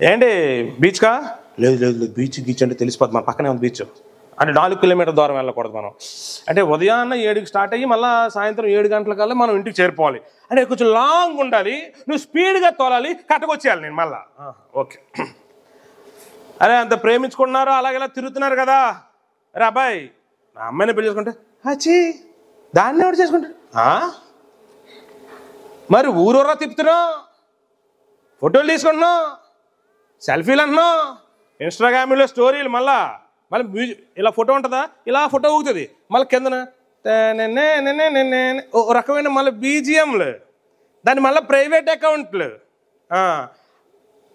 ఏంటి బీచ్కా? లేదు లేదు లేదు, బీచ్ గీచ్ అంటే తెలిసిపోద్ది, మన పక్కనే ఉంది బీచ్ అంటే 4 కిలోమీటర్ల దూరం వెళ్ళకూడదు మనం. అంటే ఉదయాన్న 7కి స్టార్ట్ అయ్యి మళ్ళీ సాయంత్రం 7 గంటలకల్లా మనం ఇంటికి చేరిపోవాలి. అంటే కొంచెం లాంగ్ ఉండాలి, నువ్వు స్పీడ్గా తోలాలి, కట్టకొచ్చేయాలి నేను మళ్ళా. ఓకే. అరే అంత ప్రేమించుకుంటున్నారు, అలాగేలా తిరుగుతున్నారు కదా. అరే అబ్బాయి, నా అమ్మాయిని పెళ్లి చేసుకుంటే అచ్చి దాన్ని ఎవరు చేసుకుంటాడు? మరి ఊరూరా తిప్పుతున్నావు, ఫోటోలు తీసుకుంటున్నావు, సెల్ఫీలు అంటున్నావు, ఇన్స్టాగ్రామ్లో స్టోరీలు, మళ్ళీ మ్యూజిక్, ఇలా ఫోటో ఉంటుందా, ఇలా ఫోటో ఊగుతుంది, మళ్ళీ కిందన ఓ రకమైన మళ్ళీ బీజిఎంలు, దాన్ని మళ్ళీ ప్రైవేట్ అకౌంట్లు.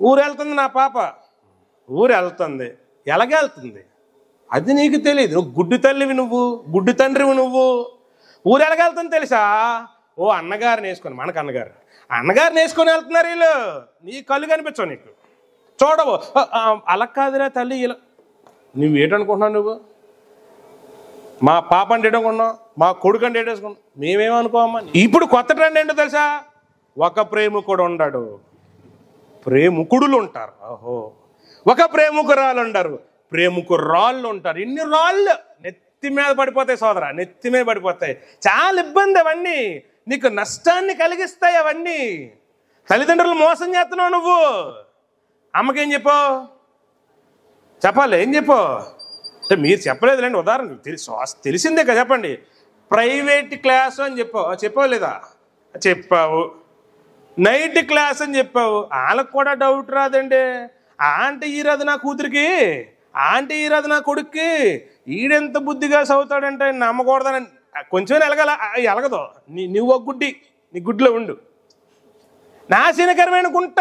ఊరు వెళ్తుంది నా పాప, ఊరు వెళ్తుంది, ఎలాగెళ్తుంది అది నీకు తెలియదు. నువ్వు గుడ్డు తల్లివి, నువ్వు గుడ్డు తండ్రివి. నువ్వు ఊరు ఎలాగెళ్తుంది తెలుసా? ఓ అన్నగారిని వేసుకొని, మనకు అన్నగారిని వేసుకొని వెళ్తున్నారు వీళ్ళు. నీ కళ్ళు కనిపించవు, నీకు చూడవు. అలా కాదురా తల్లి, ఇలా. నువ్వేటనుకుంటున్నావు? నువ్వు మా పాప అంటే ఏటనుకుంటున్నావు, మా కొడుకు అంటే ఏటేసుకున్నావు, మేమేమనుకోవమ్మా. ఇప్పుడు కొత్త ట్రెండ్ ఏంటో తెలుసా? ఒక ప్రేమికుడు ఉండడు, ప్రేమికుడులు ఉంటారు. ఓహో, ఒక ప్రేమికురాలు ఉండరు, ప్రేమికురాళ్ళు ఉంటారు. ఇన్ని రాళ్ళు నెత్తి మీద పడిపోతాయి సోదరా, నెత్తి మీద పడిపోతాయి. చాలా ఇబ్బంది అవన్నీ, నీకు నష్టాన్ని కలిగిస్తాయి అవన్నీ. తల్లిదండ్రులు మోసం చేస్తున్నావు నువ్వు. అమ్మకేం చెప్పావు? చెప్పాలి, ఏం చెప్పావు అంటే మీరు చెప్పలేదులేండి, ఉదాహరణ తెలిసిందే కదా, చెప్పండి. ప్రైవేట్ క్లాస్ అని చెప్పావు లేదా? చెప్పావు. నైట్ క్లాస్ అని చెప్పావు. వాళ్ళకు కూడా డౌట్ రాదండి. ఆంటీ ఈరాదు నా కూతురికి, ఆంటీ ఈరాదు నా కొడుక్కి, ఈడెంత బుద్ధిగా చదువుతాడంటే నమ్మకూడదని కొంచెం ఎలగదు. నువ్వు ఒక గుడ్డి, నీ గుడ్లో ఉండు. నాశనకరమైన గుంట.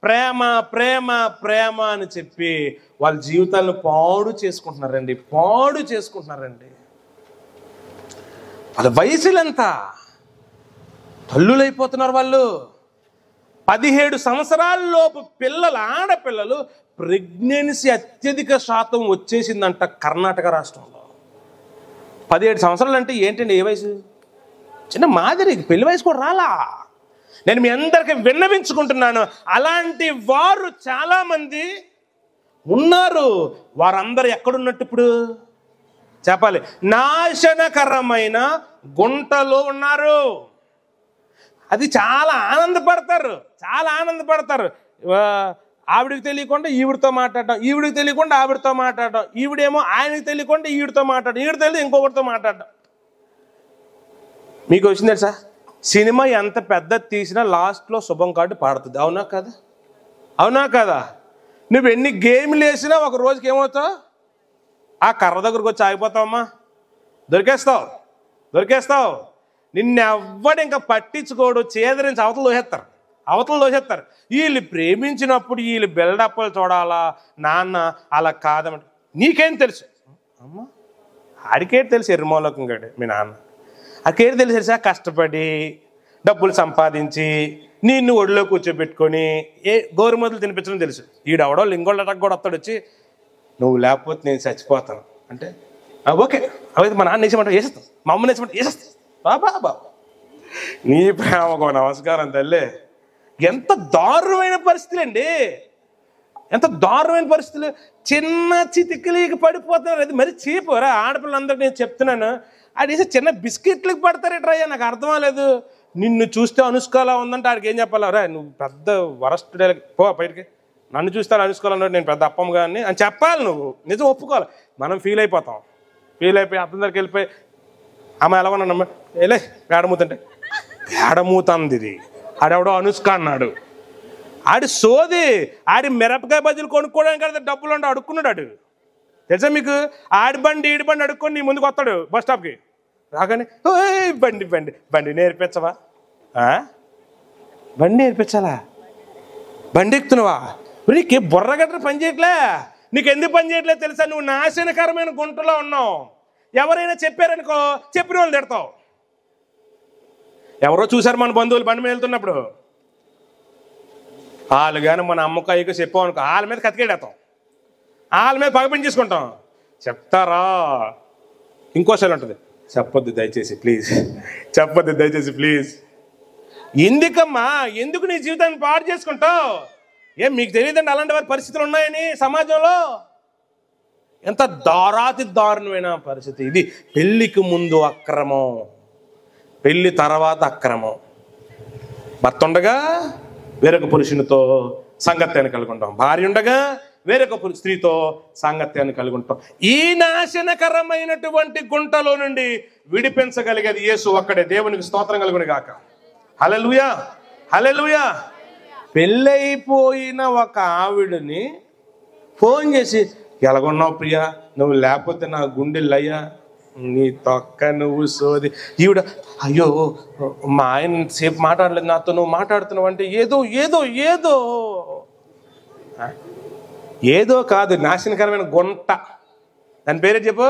ప్రేమ ప్రేమ ప్రేమ అని చెప్పి వాళ్ళ జీవితాలను పాడు చేసుకుంటున్నారండి. వాళ్ళ వయసులంతా తల్లులైపోతున్నారు వాళ్ళు. 17 సంవత్సరాల లోపు పిల్లలు, ఆడపిల్లలు ప్రెగ్నెన్సీ అత్యధిక శాతం వచ్చేసిందంట కర్ణాటక రాష్ట్రంలో. 17 సంవత్సరాలు అంటే ఏంటండి, ఏ వయసు? చిన్న మాదిరి, పెళ్లి వయసు కూడా రాలా. నేను మీ అందరికీ విన్నవించుకుంటున్నాను, అలాంటి వారు చాలామంది ఉన్నారు. వారందరూ ఎక్కడున్నట్టు ఇప్పుడు చెప్పాలి? నాశనకరమైన గుంటలో ఉన్నారు. అది చాలా ఆనందపడతారు. ఆవిడికి తెలియకుండా ఈవిడితో మాట్లాడటం, ఈవిడికి తెలియకుండా ఆవిడతో మాట్లాడటం, ఈవిడేమో ఆయనకి తెలియకుండా ఈవిడితో మాట్లాడటం, ఈవిడ తెలియదు ఇంకొకరితో మాట్లాడటం. మీకు వచ్చింది తెలుసా? సినిమా ఎంత పెద్దది తీసినా లాస్ట్లో శుభం కార్డు పాడుతుంది. అవునా కదా? నువ్వు ఎన్ని గేమ్లు వేసినా ఒక రోజుకి ఏమవుతావు? ఆ కర్ర దగ్గరకు వచ్చి ఆగిపోతావమ్మా, దొరికేస్తావు. నిన్నెవ్వడు ఇంకా పట్టించుకోడు, చేదరించి అవతలు దోసేస్తారు. వీళ్ళు ప్రేమించినప్పుడు వీళ్ళు బిల్డప్లు చూడాలా, నాన్న అలా కాదమంటే నీకేం తెలుసు? అమ్మ ఆడికేటి తెలుసు, ఎర్రమూలకం గడి మీ నాన్న. ఆడికేటి తెలుసా? కష్టపడి డబ్బులు సంపాదించి నిన్ను ఒడిలో కూర్చోబెట్టుకొని గోరుముద్దలు తినిపించడం తెలుసు. ఈడవడో లింగోళ్ళ అటక్ కూడా వస్తాడు వచ్చి, నువ్వు లేకపోతే నేను చచ్చిపోతాను అంటే ఓకే అవైతే మా నాన్న వేసేమంటే వేసేస్తాను, మా అమ్మని వేసేమంటే వేసేస్తాను. బాబా నీ ప్రేమకు నమస్కారం తల్లి. ఎంత దారుణమైన పరిస్థితులు అండి, ఎంత దారుణమైన పరిస్థితులు. చిన్న చితికిలికి పడిపోతున్నారు. అది మరి చీపోరా ఆడపిల్లలందరికీ నేను చెప్తున్నాను. ఆడేసి చిన్న బిస్కెట్లకు పడతారేట్రయ్యా, నాకు అర్థం అవ్వలేదు. నిన్ను చూస్తే అనుష్కలా ఉందంటే ఆడికి ఏం చెప్పాలి, రా నువ్వు పెద్ద వరస్ట్ పో బయటికి, నన్ను చూస్తే అనుష్కోవాలన్నాడు నేను పెద్ద అప్పమ్మ గారిని అని చెప్పాలి. నువ్వు నిజం ఒప్పుకోవాలి. మనం ఫీల్ అయిపోతాం, ఫీల్ అయిపోయి అర్థం దగ్గరికి వెళ్ళిపోయి అమ్మ ఎలా ఉన్నానమ్మ వెళ్ళే పేడమూతంటే పేడమూతంది ఇది. ఆడెవడో అనుష్క అన్నాడు. ఆడి సోది, ఆడి మిరపకాయ బజ్జీలు కొనుక్కోవడానికి కదా డబ్బులు ఉండి అడుక్కున్నాడు. ఆడు తెలుసా మీకు, ఆడి బండి ఈడి బండి అడుక్కొని నీ ముందుకు వస్తాడు బస్ స్టాప్కి రాగానే, బండి బండి బండి నేర్పించవా, బండి నేర్పించాలా, బండి ఎక్కుతున్నావా, నీకు బుర్రగట్ట పని చేయట్లే, నీకు ఎందుకు పని చేయట్లేదు తెలుసా, నువ్వు నాశనకరమైన గుంటలో ఉన్నావు. ఎవరైనా చెప్పారనుకో చెప్పిన వాళ్ళు తిడతావు. ఎవరో చూసారు మన బంధువులు బండి మీద వెళ్తున్నప్పుడు, వాళ్ళు కానీ మన అమ్మకాయకు చెప్పాం అనుకో వాళ్ళ మీద కతికేడతాం, వాళ్ళ మీద పగపించేసుకుంటాం. చెప్తారా ఇంకోసారి ఉంటుంది, చెప్పొద్దు దయచేసి ప్లీజ్, చెప్పొద్దు దయచేసి ప్లీజ్. ఎందుకమ్మా, ఎందుకు నీ జీవితాన్ని పాడు చేసుకుంటావు? ఏం మీకు తెలియదండి అలాంటి వారి పరిస్థితులు ఉన్నాయని సమాజంలో? ఎంత దారుణమైన పరిస్థితి ఇది. పెళ్ళికి ముందు అక్రమం, పెళ్ళి తర్వాత అక్రమం. భర్త ఉండగా వేరొక పురుషునితో సాంగత్యాన్ని కలిగి ఉంటాం, భార్య ఉండగా వేరొక స్త్రీతో సాంగత్యాన్ని కలిగి ఉంటాం. ఈ నాశనకరమైనటువంటి గుంటలో నుండి విడిపించగలిగేది యేసు ఒక్కడే. దేవునికి స్తోత్రం కలుగును గాక. హల్లెలూయా, హల్లెలూయా. పెళ్ళైపోయిన ఒక ఆవిడని ఫోన్ చేసి, ఎలాగొన్నావు ప్రియా, నువ్వు లేకపోతే నా గుండెలయ్యా, నీ తొక్క నువ్వు సోది. ఈవిడ అయ్యో మా ఆయన సేపు మాట్లాడలేదు నాతో, నువ్వు మాట్లాడుతున్నావు అంటే ఏదో ఏదో ఏదో ఏదో కాదు, నాశనకరమైన గుంట. దాని పేరే చెప్పు.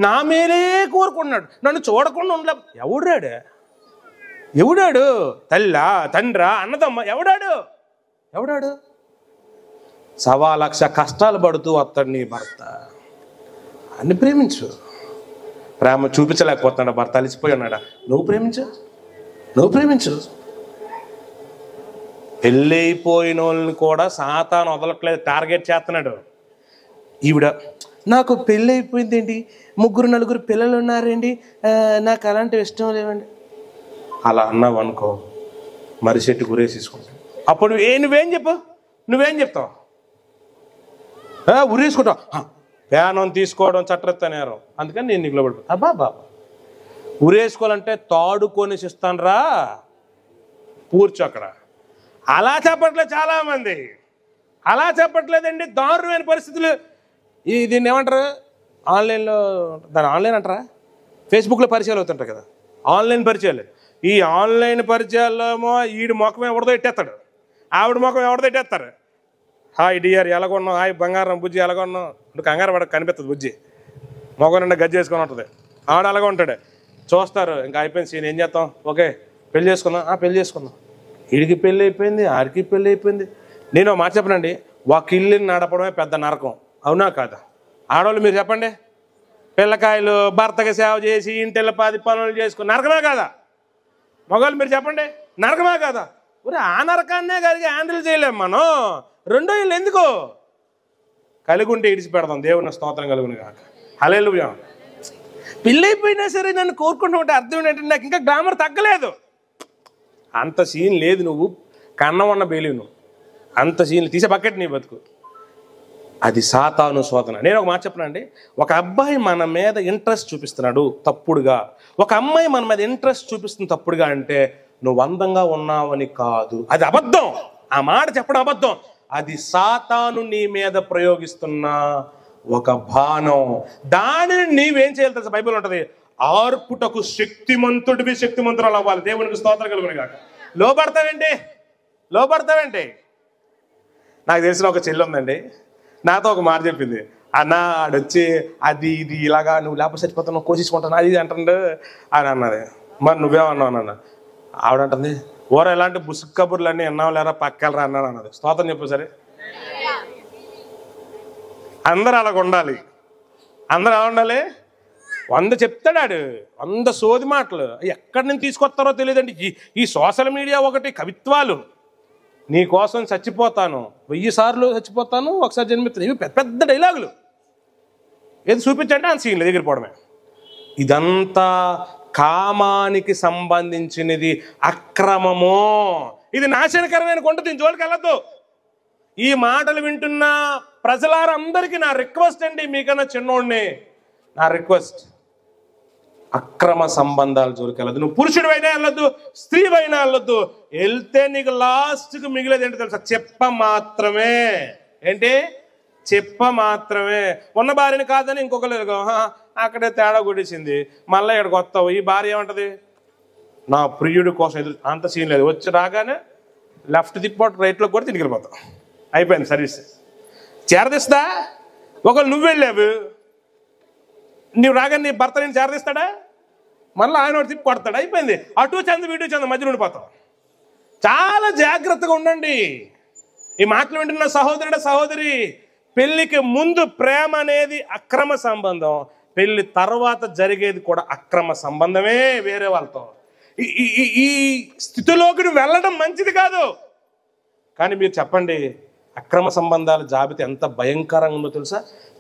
నా మేలే కోరుకున్నాడు, నన్ను చూడకుండా ఉండలే. ఎవడాడు, ఎవడాడు? తల్లా, తండ్రా, అన్నదమ్మ? ఎవడాడు, ఎవడాడు? 1,00,000 కష్టాలు పడుతూ వస్తాడు నీ భర్త. అన్ని ప్రేమించు. ప్రేమ చూపించలేకపోతున్నాడు భర్త, అలిసిపోయి ఉన్నాడా? నువ్వు ప్రేమించు, నువ్వు ప్రేమించు. పెళ్ళైపోయిన వాళ్ళని కూడా సాతాను వదలట్లేదు, టార్గెట్ చేస్తున్నాడు. ఈవిడ నాకు పెళ్ళి అయిపోయింది ఏంటి, 3-4 పిల్లలు ఉన్నారండి, నాకు అలాంటివి ఇష్టం లేవండి. అలా అన్నావు అనుకో, మరిచెట్టు గురేసేసుకుంటావు. అప్పుడు నువ్వేం చెప్పు, నువ్వేం చెప్తావు? ఉరేసుకుంటావు. ప్యానం తీసుకోవడం చట్టరీత్యా నేరం, అందుకని నేను నీకు లోబడిపో. బాబా ఉరేసుకోవాలంటే తాడుకొని ఇస్తాను రా, కూర్చో అక్కడ. అలా చెప్పట్లేదు చాలామంది, అలా చెప్పట్లేదండి. దారుణమైన పరిస్థితులు. దీన్ని ఏమంటారు ఆన్లైన్లో, దాని ఆన్లైన్ అంటారా, ఫేస్బుక్లో పరిచయాలు అవుతుంటాయి కదా, ఆన్లైన్ పరిచయాలు. ఈ ఆన్లైన్ పరిచయాల్లో ఈడు ముఖం ఎవరిదో ఎట్టేస్తాడు, ఆవిడ ముఖం ఎవరిదో ఎట్టేస్తారు. హాయ్ డియర్ ఎలాగొన్నావు, హాయ్ బంగారం బుజ్జి ఎలాగొన్నావు అంటే కంగారు పడ కనిపిస్తుంది బుజ్జి, మొగ నిండా గజ్జి వేసుకొని ఉంటుంది. ఆవిడ అలాగే ఉంటాడు. చూస్తారు, ఇంకా అయిపోయింది సీన్, ఏం చేస్తాం, ఓకే పెళ్లి చేసుకుందాం, పెళ్లి చేసుకుందాం. వీడికి పెళ్ళి అయిపోయింది, ఆడికి పెళ్ళి అయిపోయింది. నేను మాట చెప్పనండి, ఒక ఇల్లుని నడపడమే పెద్ద నరకం, అవునా కాదా? ఆడవాళ్ళు మీరు చెప్పండి, పిల్లకాయలు భర్తకి సేవ చేసి ఇంటిలో 10 పనులు చేసుకుని నరకమే కాదా? మగవాళ్ళు మీరు చెప్పండి, నరకమే కాదా? ఒరే ఆ నరకాన్నే కలిగి హ్యాండిల్ చేయలేము మనం. రెండో ఇల్లు ఎందుకు? కలిగి ఉంటే ఇడిచి పెడతాం. దేవుని స్తోత్రం కలుగును కాక. హల్లెలూయా. పెళ్ళి అయిపోయినా సరే నన్ను కోరుకుంటూ ఉంటే అర్థం ఏంటంటే నాకు ఇంకా గ్లామర్ తగ్గలేదు. అంత సీన్ లేదు, నువ్వు కన్నం ఉన్న బేలివు, నువ్వు అంత సీన్లు తీసే బకెట్ నీ బతుకు. అది సాతాను శోధన. నేను ఒక మాట చెప్పనండి, ఒక అబ్బాయి మన మీద ఇంట్రెస్ట్ చూపిస్తున్నాడు తప్పుడుగా, ఒక అమ్మాయి మన మీద ఇంట్రెస్ట్ చూపిస్తుంది తప్పుడుగా అంటే నువ్వు అందంగా ఉన్నావని కాదు, అది అబద్ధం. ఆ మాట చెప్పడం అబద్ధం. అది సాతాను నీ మీద ప్రయోగిస్తున్న ఒక బాణం. దానిని నీవేం చేయాలి తెలుసా? బైబిల్ ఉంటుంది, ఆర్పుటకు శక్తిమంతుడివి శక్తిమంతురాలు అవ్వాలి. దేవునికి స్తోత్రం కలుగును గాక. లోపడతావేంటి, లోపడతావేంటి? నాకు తెలిసిన ఒక చెల్లి ఉందండి, నాతో ఒక మాట చెప్పింది. అన్న ఆడొచ్చి అది ఇది ఇలాగా, నువ్వు లేకపోతే చచ్చిపోతావు, కోసేసుకుంటాను అది ఇది అంటుండే అని అన్నది. మరి నువ్వేమన్నావు అన్న? ఆవిడంటుంది, ఓర ఎలాంటి బుసుక్ కబుర్లు అన్నీ విన్నాం లేరా పక్కెళ్ళరా అన్నాను అన్నది. స్తోత్రం చెప్పు సరే. అందరూ అలాగ ఉండాలి. అందరూ ఎలా ఉండాలి? 100 చెప్తాడు, 100 సోది మాటలు ఎక్కడి నుంచి తీసుకొస్తారో తెలియదండి. ఈ సోషల్ మీడియా ఒకటి, కవిత్వాలు, నీ కోసం చచ్చిపోతాను, 1000 సార్లు చచ్చిపోతాను, ఒకసారి జన్మిస్తాను, ఇవి పెద్ద పెద్ద డైలాగులు. ఏది చూపించండి ఆ సీన్లు దగ్గర పోవడమే. ఇదంతా కామానికి సంబంధించినది, అక్రమము. ఇది నాశనకరమైన కొంట, దీని జోలికి వెళ్ళద్దు. ఈ మాటలు వింటున్న ప్రజలందరికీ నా రిక్వెస్ట్ అండి, మీకన్నా చిన్నోడిని నా రిక్వెస్ట్, అక్రమ సంబంధాలు జోలికి వెళ్ళద్దు. నువ్వు పురుషుడివైనా వెళ్ళొద్దు, స్త్రీవైనా వెళ్ళొద్దు. వెళ్తే నీకు లాస్ట్కి మిగిలేదు ఏంటి తెలుసా? చెప్ప మాత్రమే. ఏంటి? చెప్ప మాత్రమే. ఉన్న భార్యని కాదని ఇంకొకరు అక్కడే తేడా కొట్టేసింది, మళ్ళీ ఇక్కడికి వస్తావు. ఈ భార్య ఏమంటది? నా ప్రియుడి కోసం ఎదురు. అంత సీన్ లేదు. వచ్చి రాగానే లెఫ్ట్ తిప్పాటు రైట్లో కూడా తిరిగి వెళ్ళిపోతావు. అయిపోయింది సర్వీస్. చేరదీస్తా? ఒకళ్ళు నువ్వు వెళ్ళావు, నువ్వు రాగానే నీ భర్త నేను చేరదీస్తాడా? మళ్ళీ ఆయన ఒకటి తిప్పి కొడతాడు. అయిపోయింది. అటు చంద ఇటు చంద మధ్యలో ఉండిపోతాం. చాలా జాగ్రత్తగా ఉండండి. ఈ మాటలు వింటున్న సహోదరుడు సహోదరి, పెళ్లికి ముందు ప్రేమ అనేది అక్రమ సంబంధం, పెళ్లి తర్వాత జరిగేది కూడా అక్రమ సంబంధమే వేరే వాళ్ళతో. ఈ స్థితిలోకి వెళ్ళడం మంచిది కాదు. కానీ మీరు చెప్పండి, అక్రమ సంబంధాల జాబితా ఎంత భయంకరంగా ఉందో తెలుసా?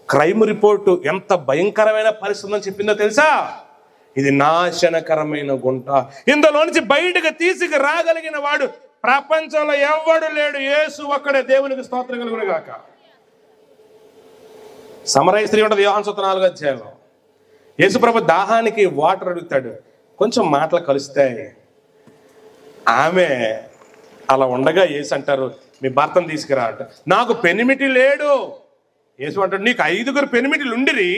క్రైమ్ రిపోర్టు ఎంత భయంకరమైన పరిస్థితి అని చెప్పిందో తెలుసా? ఇది నాశనకరమైన గుంట. ఇందులో నుంచి బయటకు తీసుకు రాగలిగిన వాడు ప్రపంచంలో ఎవడు లేడు, యేసు ఒక్కడే. దేవునికి స్తోత్రం కలుగును గాక. సమరయ స్త్రీ ఉంటుంది యోహాను సువార్త 4వ అధ్యాయంలో. యేసుప్రభు దాహానికి వాటర్ అడుగుతాడు, కొంచెం మాటలు కలుస్తాయి. ఆమె అలా ఉండగా యేసు అంటారు, మీ భర్తను తీసుకురా అంట. నాకు పెనిమిటి లేడు. యేసు అంటాడు, నీకు 5 పెనిమిటిలు ఉండిరి,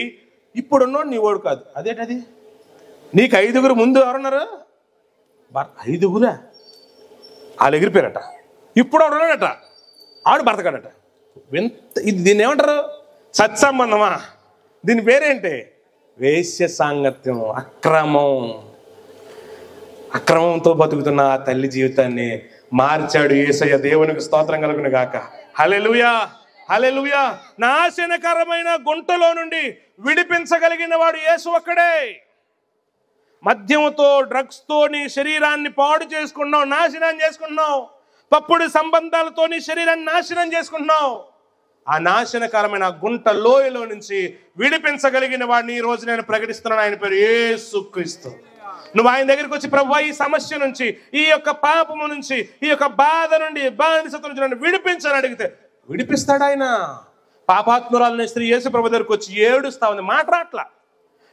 ఇప్పుడున్నోడు నీ వాడు కాదు. అదేంటది? నీకు 5 ముందు ఎవరున్నారు? 5 వాళ్ళు ఎగిరిపోయారట. ఇప్పుడు ఆడు ఉన్నాడట, ఆడు భర్తకాడట. ఇది దీన్ని ఏమంటారు? సత్సంబంధమా? దీని పేరేంటి? వేశ్య సాంగత్యం, అక్రమం. అక్రమంతో బతుకుతున్న ఆ తల్లి జీవితాన్ని మార్చాడు యేసయ్య. దేవునికి స్తోత్రం కలుగును గాక. హల్లెలూయా, హల్లెలూయా. నాశనకరమైన గుంటలో నుండి విడిపించగలిగిన వాడు యేసు ఒక్కడే. మద్యంతో, డ్రగ్స్తో నీ శరీరాన్ని పాడు చేసుకున్నావు, నాశనం చేసుకున్నావు. తప్పుడు సంబంధాలతో నీ శరీరాన్ని నాశనం చేసుకున్నావు. ఆ నాశనకరమైన గుంట లోయలో నుంచి విడిపించగలిగిన వాడిని ఈ రోజు నేను ప్రకటిస్తున్నాను. ఆయన పేరు యేసుక్రీస్తు. నువ్వు ఆయన దగ్గరికి వచ్చి, ప్రభువా ఈ సమస్య నుంచి, ఈ యొక్క పాపము నుంచి, ఈ యొక్క బాధ నుండి, బానిసత్వం నుంచి నన్ను విడిపించని అడిగితే విడిపిస్తాడు ఆయన. పాపాత్మురాలనే స్త్రీ యేసు ప్రభు దగ్గరికి వచ్చి ఏడుస్తా ఉంది, మాట్లాడట్లా,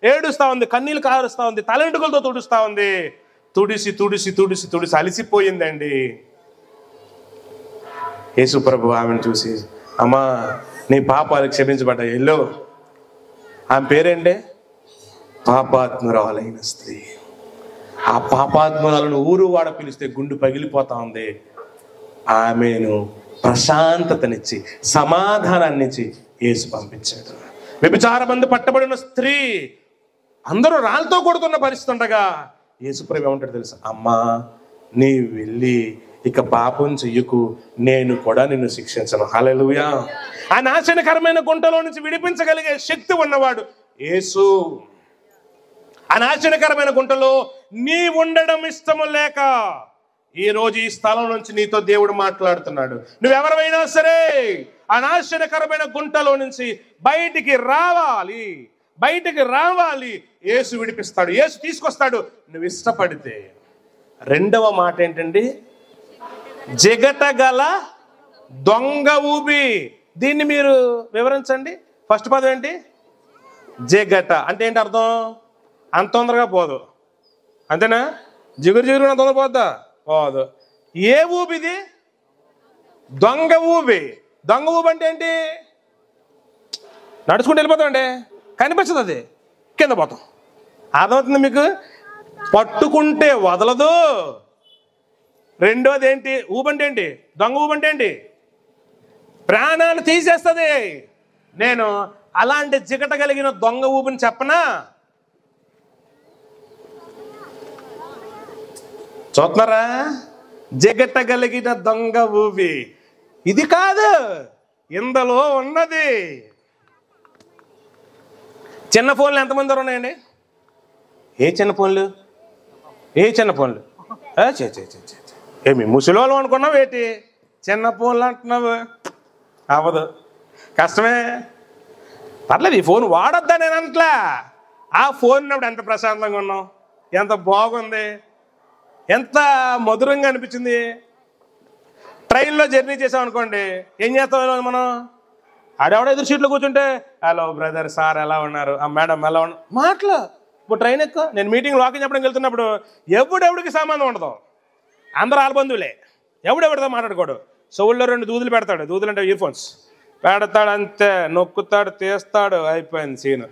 ఏడుస్తా ఉంది, కన్నీళ్ళు కారుస్తా ఉంది, తలెంటుకలతో తుడుస్తా ఉంది. తుడిసి తుడిసి తుడిసి తుడిసి అలిసిపోయిందండి. యేసు ప్రభు ఆమెను చూసి, అమ్మా నీ పాపాలు క్షమించబడ్డాయి, ఎల్లో. ఆమె పేరేంటే? పాపాత్మురాలైన స్త్రీ. ఆ పాపాత్మురాలను ఊరు వాడ పిలిస్తే గుండు పగిలిపోతా ఉంది. ఆమెను ప్రశాంతతనిచ్చి సమాధానాన్నిచ్చి యేసు పంపించాడు. వ్యభిచారమందు పట్టబడిన స్త్రీ, అందరూ రాళ్ళతో కొడుతున్న పరిస్థితి ఉండగా యేసుప్రభు ఏమంటాడు తెలుసా? అమ్మా నీ వెళ్ళి ఇక పాపం చెయ్యకు, నేను కూడా నిన్ను శిక్షించను. హల్లెలూయా. ఆ నాశనకరమైన గుంటలో నుంచి విడిపించగలిగే శక్తి ఉన్నవాడు యేసు. ఆ నాశనకరమైన గుంటలో నీ ఉండడం ఇష్టము లేక ఈ రోజు ఈ స్థలం నుంచి నీతో దేవుడు మాట్లాడుతున్నాడు. నువ్వెవరైనా సరే ఆ నాశనకరమైన గుంటలో నుంచి బయటికి రావాలి, బయటికి రావాలి. యేసు విడిపిస్తాడు, యేసు తీసుకొస్తాడు నువ్వు ఇష్టపడితే. రెండవ మాట ఏంటండి? జగటగల దొంగ ఊబి. దీన్ని మీరు వివరించండి. ఫస్ట్ పదం ఏంటి? జగట అంటే ఏంటి అర్థం? అంత తొందరగా పోదు, అంతేనా? జిగురు జిగురు అంత తొందర పోద్దా? పోదు. ఏ ఊబిది? దొంగ ఊబి. దొంగ ఊబి అంటే ఏంటి? నడుచుకుంటూ వెళ్ళిపోతామండి, కనిపించదు, అది కింద పోతాం. అర్థమవుతుంది మీకు? పట్టుకుంటే వదలదు. రెండోది ఏంటి? ఊబంటే ఏంటి? దొంగ ఊబంటే ఏంటి? ప్రాణాలు తీసేస్తుంది. నేను అలాంటి జిగట కలిగిన దొంగ ఊబిని చెప్పనా? చూస్తున్నారా? జగట్టగలిగిన దొంగ ఊబి. ఇది కాదు, ఇందులో ఉన్నది. చిన్న ఫోన్లు ఎంతమంది ఉన్నాయండి? ఏ చిన్న ఫోన్లు? ఏమి ముసలోళ్ళు అనుకున్నావు ఏంటి? చిన్న ఫోన్లు అంటున్నావు. అవ్వదు, కష్టమే. పర్లేదు, ఈ ఫోన్ వాడొద్దా నేను అంట్లా. ఆ ఫోన్ ఉన్నప్పుడు ఎంత ప్రశాంతంగా ఉన్నాం, ఎంత బాగుంది, ఎంత మధురంగా అనిపించింది. ట్రైన్లో జర్నీ చేసాం అనుకోండి, ఏం చేస్తాం మనం? ఆడెవడ ఎదురు సీట్లో కూర్చుంటే హలో బ్రదర్, సార్ ఎలా ఉన్నారు, మేడం ఎలా ఉన్నారు మాటలు. ఇప్పుడు ట్రైన్ ఎక్కువ, నేను మీటింగ్ వాకింగ్ చెప్పడానికి వెళ్తున్నప్పుడు ఎవడెవడికి సంబంధం ఉండదు, అందరూ ఆల్బంధువులే, ఎవడెవడితో మాట్లాడుకోడు. చెవుల్లో 2 దూదులు పెడతాడు, దూదులు అంటే ఇయర్ ఫోన్స్ పెడతాడు, అంతే నొక్కుతాడు, తీస్తాడు, అయిపోయింది సీను.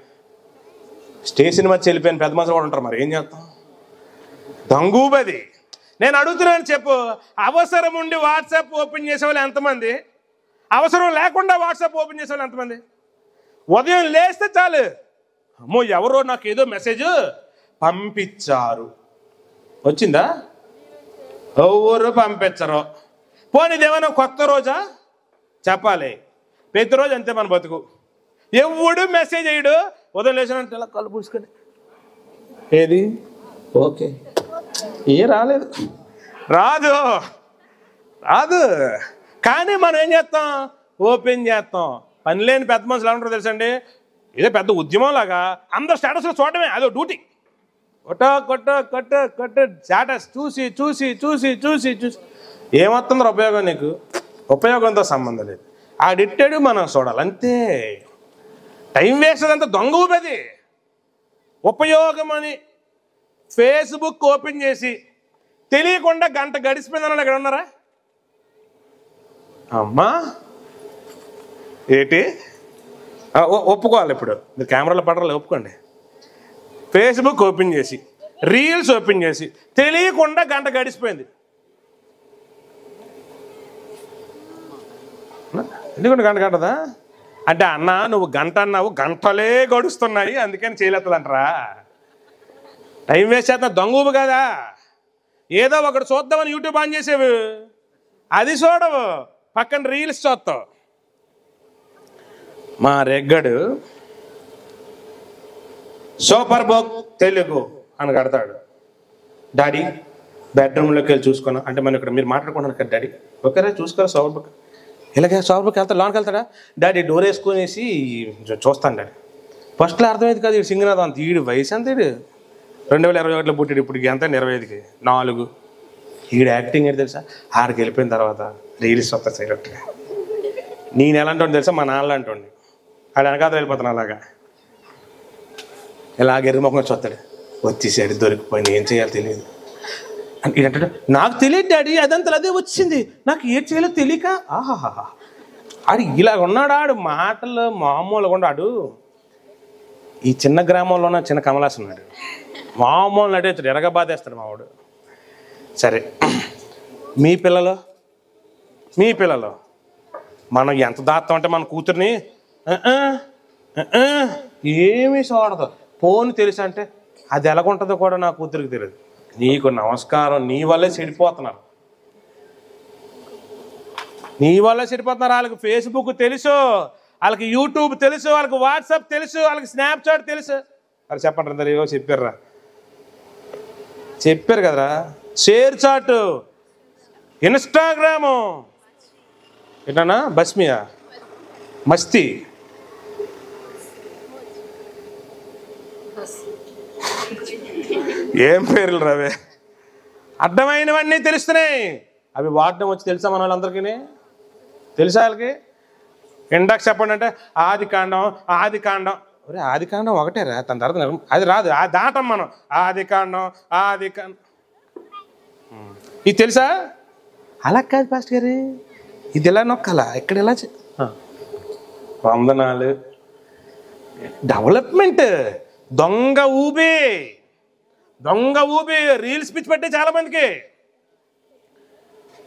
స్టేషన్ వచ్చి వెళ్ళిపోయిన పెద్ద మనుషులు కూడా ఉంటారు, మరి ఏం చేస్తాం? దొంగూబది. నేను అడుగుతున్నాను, చెప్పు. అవసరం ఉండి వాట్సాప్ ఓపెన్ చేసే వాళ్ళు ఎంతమంది? అవసరం లేకుండా వాట్సాప్ ఓపెన్ చేసే వాళ్ళు ఎంతమంది? ఉదయం లేస్తే చాలు, అమ్మో ఎవరో నాకు ఏదో మెసేజ్ పంపించారు, వచ్చిందా? ఎవరు పంపించరు. పోనీ ఇదేమైనా కొత్త రోజా? చెప్పాలి, ప్రతిరోజు అంతే మన బతుకు. ఎవడు మెసేజ్ అయ్యాడు, ఉదయం లేచినంటే ఇలా కళ్ళు పూసుకొని ఏది ఓకే, రాలేదు, రాదు. కానీ మనం ఏం చేస్తాం? ఓపెన్ చేస్తాం. పని లేని పెద్ద మనుషులు ఏమంటారు తెలుసండి? ఇదే పెద్ద ఉద్యమం లాగా అందరూ స్టేటస్లో చూడటమే అదో డ్యూటీ. కొట్ట స్టేటస్ చూసి చూసి చూసి చూసి చూసి ఏమవుతుందో ఉపయోగం? నీకు ఉపయోగంతో సంబంధం లేదు. ఆడిట్టాడు, మనం చూడాలి అంతే. టైం వేస్ట్ అదంతా దొంగ ఊపేది. ఉపయోగం అని ఫేస్బుక్ ఓపెన్ చేసి తెలియకుండా గంట గడిచిపోయిందని ఎక్కడ ఉన్నారా? అమ్మా ఏంటి ఒప్పుకోవాలి. ఇప్పుడు మీరు కెమెరాలో పడరాలి, ఒప్పుకోండి. ఫేస్బుక్ ఓపెన్ చేసి రీల్స్ ఓపెన్ చేసి తెలియకుండా గంట గడిచిపోయింది. ఎందుకంటే గంట గంటదా అంటే, అన్న నువ్వు గంట అన్నావు, గంటలే గడుస్తున్నాయి అందుకని చేయలేదంటరా. టైం వేస్ట్ చేస్తున్నా, దొంగూపు కదా. ఏదో ఒకటి చూద్దామని యూట్యూబ్ ఆన్ చేసేవు, అది చూడవు, పక్కన రీల్స్ చూస్తావు. మా రెగ్గడు సూపర్ బుక్ తెలుగు అని కడతాడు. డాడీ బెడ్రూమ్లోకి వెళ్ళి చూసుకున్నా అంటే, మనం ఇక్కడ మీరు మాట్లాడుకున్నాను కదా డాడీ, ఓకేరా చూసుకోరా సూపర్ బుక్. ఇలాగే సూపర్ బుక్ వెళ్తాడు, లోనికి వెళ్తాడా? డాడీ డోర్ వేసుకునేసి చూస్తాను డాడీ. ఫస్ట్లో అర్థమైంది కాదు, వీడు సింగనాథం అంత. వీడు వయసు అంత, వీడు 2021లో పుట్టాడు, ఇప్పుడు ఎంత 25కి 4. వీడు యాక్టింగ్ ఏంటి తెలుసా? ఆడికి వెళ్ళిపోయిన తర్వాత రీల్స్ వస్తాయి సైలెంట్గా. నేను ఎలాంటి తెలుసా? మా నాన్న అంటోండి, ఆడు వెనకాల వెళ్ళిపోతాను అలాగా. ఇలాగ ఎర్రముఖంగా చూస్తాడు, వచ్చేసాడు దొరికిపోయింది, ఏం చేయాలో తెలియదు అని. ఏంటంటే నాకు తెలియదు డాడీ, అదంతా అదే వచ్చింది, నాకు ఏం చేయాలో తెలియక. ఆహాహా, ఆడు ఇలాగ ఉన్నాడు. ఆడు మాటలు మామూలుగా ఉన్నాడు. ఈ చిన్న గ్రామంలో ఉన్న చిన్న కమలాస్ ఉన్నాడు, మామూలు నడేస్తాడు, ఎరగబాదేస్తాడు మావాడు. సరే, మీ పిల్లలు మనం ఎంత దాస్తాం అంటే మన కూతుర్ని ఏమీ చూడదు. ఫోన్ తెలుసా అంటే అది ఎలాగుంటుందో కూడా నా కూతురికి తెలియదు. నీకు నమస్కారం, నీ వల్లే చెడిపోతున్నారు, వాళ్ళకి ఫేస్బుక్ తెలుసు, వాళ్ళకి యూట్యూబ్ తెలుసు, వాళ్ళకి వాట్సాప్ తెలుసు, వాళ్ళకి స్నాప్చాట్ తెలుసు. అది చెప్పండి అందరు, ఏవో చెప్పారు కదరా. షేర్ చాట్, ఇన్స్టాగ్రాము, ఏంటన్నా బస్మియా మస్తీ, ఏం పేర్లు రవే, అడ్డమైనవన్నీ తెలుస్తున్నాయి. అవి వాడడం వచ్చి తెలుసా మన వాళ్ళందరికీ? తెలుసా వాళ్ళకి? ఇందాక చెప్పండి అంటే ఆది కాండం ఒరే ఆది కాండం ఒకటేరా, తన తర్వాత అది రాదు, ఆ దాటం మనం. ఆది కాండం ఇది తెలుసా? అలా కాదు పాస్టర్ గారు, ఇది ఎలా నొక్కాలా, ఇక్కడ ఎలా వందనాలు. డెవలప్మెంట్ దొంగ ఊబి రీల్స్ పిచ్చి పెట్టే చాలా మందికి.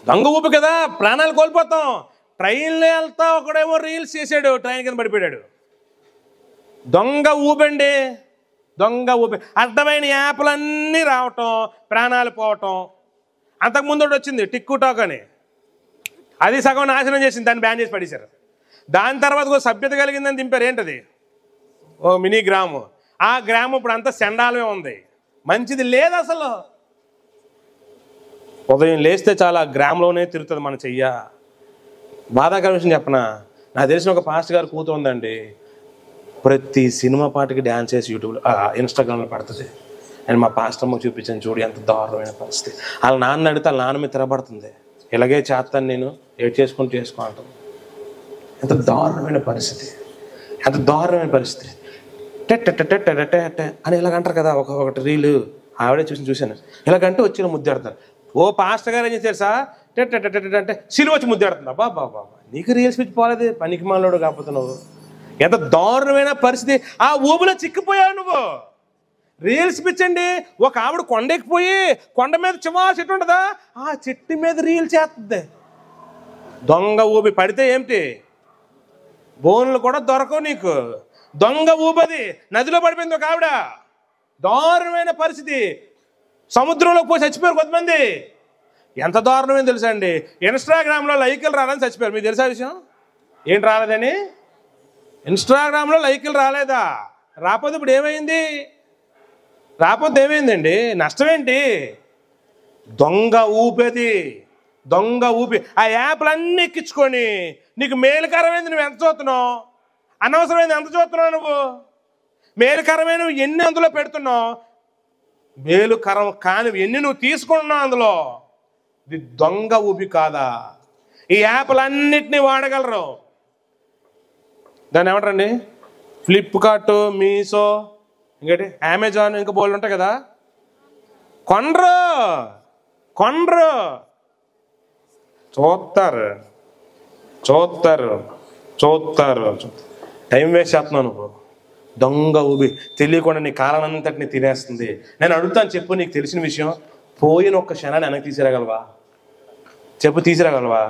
దొంగ ఊబి కదా, ప్రాణాలు కోల్పోతాం. ట్రైన్లో వెళ్తా ఒకడేమో రీల్స్ చేసాడు, ట్రైన్ కింద పడిపోయాడు. దొంగ ఊబండి, అర్థమైన యాప్లన్నీ రావటం, ప్రాణాలు పోవటం. అంతకుముందు ఒకటి వచ్చింది టిక్కు టాక్ అని, అది సగం నాశనం చేసింది, దాన్ని బ్యాన్ చేసి పడేశారు. దాని తర్వాత ఒక సభ్యత కలిగిందని దింపారు. ఏంటది? ఓ మినీ గ్రాము. ఆ గ్రామం ఇప్పుడు అంతా సెండాలమే ఉంది, మంచిది లేదు అసలు. ఉదయం లేస్తే చాలా గ్రామంలోనే తిరుగుతుంది మన చెయ్య. బాధాకర విషయం చెప్పనా, నాకు తెలిసిన ఒక పాస్టర్ గారు కూతురు ఉందండి, ప్రతి సినిమా పాటకి డ్యాన్స్ చేసి యూట్యూబ్లో ఇన్స్టాగ్రామ్లో పడుతుంది. నేను మా పాస్టర్ అమ్మకు చూపించాను, చూడు ఎంత దారుణమైన పరిస్థితి. వాళ్ళ నాన్న అడిగితే వాళ్ళ నాన్న మీద తిరగబడుతుంది, ఇలాగే చేస్తాను నేను, ఏడ్ చేసుకుంటూ చేసుకో అంటుంది. ఎంత దారుణమైన పరిస్థితి, ఎంత దారుణమైన పరిస్థితి. టెట్ట అని ఇలాగంటారు కదా, ఒకటి రీలు ఆవిడే చూశాను. ఇలాగంటే వచ్చిన ముద్దాడతారు. ఓ పాస్టర్ గారు ఏం చేశారు సార్, టెట్ట అంటే సిలువ వచ్చి ముద్దాడుతుంది. బాబా నీకు రియల్ స్పీచ్ పోలేదు, పనికి మాలోడు కాకపోతే నువ్వు. ఎంత దారుణమైన పరిస్థితి, ఆ ఊబిలో చిక్కిపోయావు నువ్వు. రీల్స్ పిచ్చండి. ఒక ఆవిడ కొండెక్కిపోయి కొండ మీద చివా చెట్టు ఉంటుందా, ఆ చెట్టు మీద రీల్ చేస్తుంది. దొంగ ఊబి పడితే ఏమిటి, బోన్లు కూడా దొరకవు నీకు. దొంగ ఊబది, నదిలో పడిపోయింది ఒక ఆవిడ. దారుణమైన పరిస్థితి, సముద్రంలో పోయి చచ్చిపోయారు కొంతమంది. ఎంత దారుణమైంది తెలుసా అండి, ఇన్స్టాగ్రామ్లో లైకులు రాలని చచ్చిపోయారు. మీకు తెలుసా విషయం? ఏంటి రాలేదని? ఇన్స్టాగ్రామ్లో లైకులు రాలేదా? రాకపోతే ఇప్పుడు ఏమైంది? రాకపోతే ఏమైందండి, నష్టమేంటి? దొంగ ఊపేది, దొంగ ఊపి. ఆ యాప్లన్నీ ఎక్కించుకొని నీకు మేలుకరమైంది నువ్వు ఎంత చూస్తున్నావు, అనవసరమైంది ఎంత చూస్తున్నావు నువ్వు. మేలుకరమైన ఎన్ని అందులో పెడుతున్నావు, మేలుకరం కాని ఎన్ని నువ్వు తీసుకుంటున్నావు అందులో. ఇది దొంగ ఊపి కాదా? ఈ యాప్లన్నిటినీ వాడగలరు. దాన్ని ఏమంటారండి, ఫ్లిప్కార్ట్, మీషో, ఇంకటి అమెజాన్, ఇంకా బోల్డ్ ఉంటాయి కదా. కొండ్రు చూస్తారు. టైం వేస్ట్ చేస్తున్నావు నువ్వు. దొంగ ఊబి తెలియకుండా నీ కాలానంతటిని తినేస్తుంది. నేను అడుగుతాను, చెప్పు, నీకు తెలిసిన విషయం, పోయిన ఒక్క క్షణాన్ని వెనక్కి తీసుకురాగలవా? చెప్పు, తీసుకురాగలవా?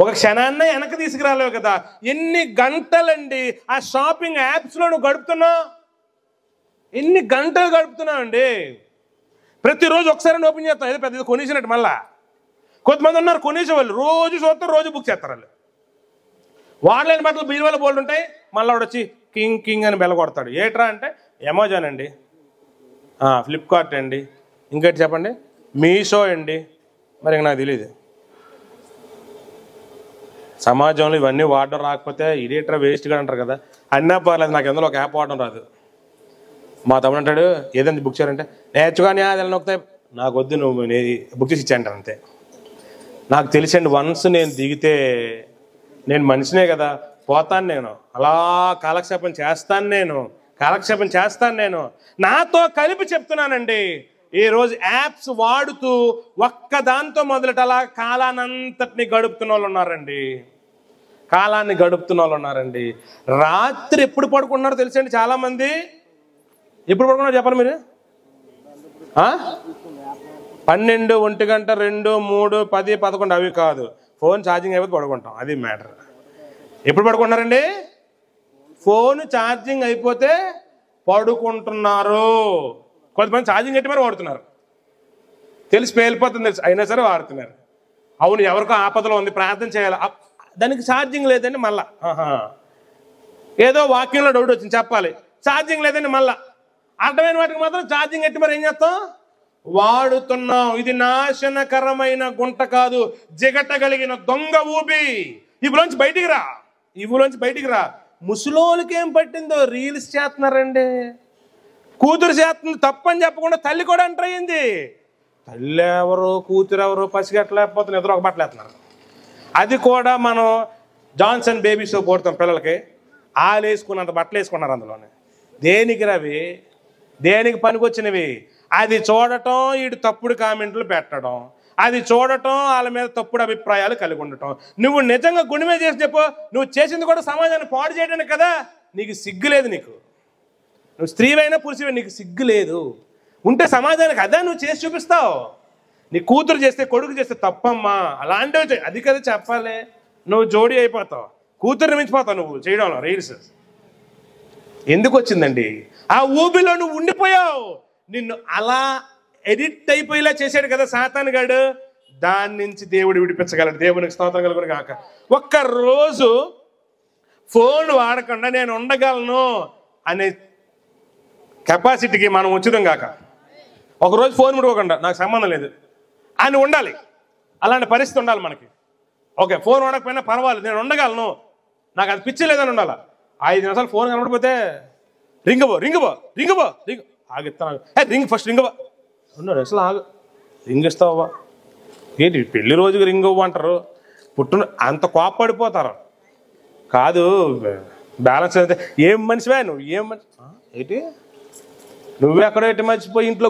ఒక క్షణాన్ని వెనక్కి తీసుకురాలేవు కదా. ఎన్ని గంటలండి ఆ షాపింగ్ యాప్స్లో నువ్వు గడుపుతున్నావు, ఎన్ని గంటలు గడుపుతున్నావు అండి. ప్రతిరోజు ఒకసారి ఓపెన్ చేస్తాం, ఏదో పెద్ద కొనేసినట్టు. మళ్ళా కొంతమంది ఉన్నారు కొనేసేవాళ్ళు, రోజు చూస్తారు, రోజు బుక్ చేస్తారు. వాళ్ళు వాడలేని బట్టలు బీరువాలో బోల్డ్ ఉంటాయి. మళ్ళీ వాడు వచ్చి కింగ్ అని బెల్ల కొడతాడు. ఏట్రా అంటే అమెజాన్ అండి, ఫ్లిప్కార్ట్ అండి, ఇంకటి చెప్పండి, మీషో అండి, మరి ఇంక నాకు తెలియదు. సమాజంలో ఇవన్నీ వాడడం రాకపోతే ఇదేట్రా వేస్ట్గా అంటారు కదా. అన్నా పర్లేదు, నాకు ఎందులో ఒక యాప్ వాడడం రాదు. మా తమ్ముడు అంటాడు, ఏదైనా బుక్ చేయాలంటే నేర్చుకొని అది నొక్కుతాయి, నాకు వద్దు, నువ్వు బుక్ చేసి ఇచ్చాయంటారు అంతే. నాకు తెలిసండి, వన్స్ నేను దిగితే నేను మనిషినే కదా, పోతాను నేను, అలా కాలక్షేపం చేస్తాను నేను. నాతో కలిపి చెప్తున్నానండి, ఈరోజు యాప్స్ వాడుతూ ఒక్కదాంతో మొదలెట అలా కాలానంతటిని గడుపుతున్న వాళ్ళు ఉన్నారండి. రాత్రి ఎప్పుడు పడుకుంటున్నారో తెలుసండి చాలామంది. ఎప్పుడు పడుకున్నారు చెప్పాలి మీరు? 12, 1 గంట, 2, 3, 10, 11 అవి కాదు. ఫోన్ ఛార్జింగ్ అయిపోతే పడుకుంటాం, అది మ్యాటర్. ఎప్పుడు పడుకుంటున్నారండి? ఫోన్ ఛార్జింగ్ అయిపోతే పడుకుంటున్నారు. కొంతమంది ఛార్జింగ్ పెట్టి మరి వాడుతున్నారు, తెలిసి పేలిపోతుంది తెలుసు, అయినా సరే వాడుతున్నారు. అవును, ఎవరికో ఆపదలో ఉంది, ప్రార్థన చేయాలి, దానికి ఛార్జింగ్ లేదండి. మళ్ళా ఏదో వాక్యంలో డౌట్ వచ్చింది చెప్పాలి, ఛార్జింగ్ లేదండి. మళ్ళా అర్థమైన వాటికి మాత్రం ఛార్జింగ్ ఎట్టి మరి ఏం చేస్తాం, వాడుతున్నాం. ఇది నాశనకరమైన గుంట కాదు, జిగటగలిగిన దొంగ ఊబి. ఇవిలోంచి బయటికి రా. ముసలోళ్ళకి ఏం పట్టిందో, రీల్స్ చేస్తున్నారండి. కూతురు చేస్తుంది తప్పని చెప్పకుండా తల్లి కూడా ఎంటర్ అయ్యింది. తల్లి ఎవరు, కూతురు ఎవరు పసిగట్టలేకపోతే నిద్ర ఒక బట్టలు వేస్తున్నారు. అది కూడా మనం జాన్సన్ బేబీ సోప్ కొడతాం పిల్లలకి, ఆలు వేసుకున్నంత బట్టలు వేసుకున్నారు అందులోనే. దేనికి రవి, దేనికి పనికొచ్చినవి? అది చూడటం, వీడు తప్పుడు కామెంట్లు పెట్టడం, అది చూడటం, వాళ్ళ మీద తప్పుడు అభిప్రాయాలు కలిగి ఉండటం. నువ్వు నిజంగా గుణమే చేసి చెప్పు, నువ్వు చేసింది కూడా సమాజాన్ని పాడు చేయడానికి కదా. నీకు సిగ్గు లేదు, నువ్వు స్త్రీవైనా పురుషువైనా నీకు సిగ్గు లేదు. ఉంటే సమాజానికి అదే నువ్వు చేసి చూపిస్తావు. నీ కూతురు చేస్తే, కొడుకు చేస్తే తప్పమ్మా, అలాంటివి అది కదా చెప్పాలి. నువ్వు జోడీ అయిపోతావు, కూతురుని మించిపోతావు నువ్వు చేయడంలో రీల్స్. ఎందుకు వచ్చిందండి? ఆ ఊబిలో నువ్వు ఉండిపోయావు. నిన్ను అలా ఎడిట్ అయిపోయేలా చేశాడు కదా సాతాను గాడు. దాని నుంచి దేవుడు విడిపించగలడు. దేవునికి స్తోత్రం కలుగును గాక. ఒక్కరోజు ఫోన్ వాడకుండా నేను ఉండగలను అనే కెపాసిటీకి మనం వచ్చుదాం గాక. ఒకరోజు ఫోన్ ముట్టుకోకుండా నాకు సంబంధం లేదు అని ఉండాలి. అలాంటి పరిస్థితి ఉండాలి మనకి. ఓకే, ఫోన్ వాడకపోయినా పర్వాలేదు, నేను ఉండగలను, నాకు అది పిచ్చి లేదని ఉండాలి. 5 నిమిషాలు ఫోన్ కనబడిపోతే రింగబో ఆగిస్తాను, రింగ్ ఫస్ట్ రింగబో ఉన్నాడు అసలు ఆగు, రింగ్ ఇస్తావా ఏంటి పెళ్లి రోజుకి రింగ్ అంటారు, పుట్టిన అంత కోప్పడిపోతారు. కాదు బ్యాలెన్స్ అయితే ఏం మనిషివా నువ్వు, ఏం మనిషి ఏంటి నువ్వెక్కడ మర్చిపోయి ఇంట్లో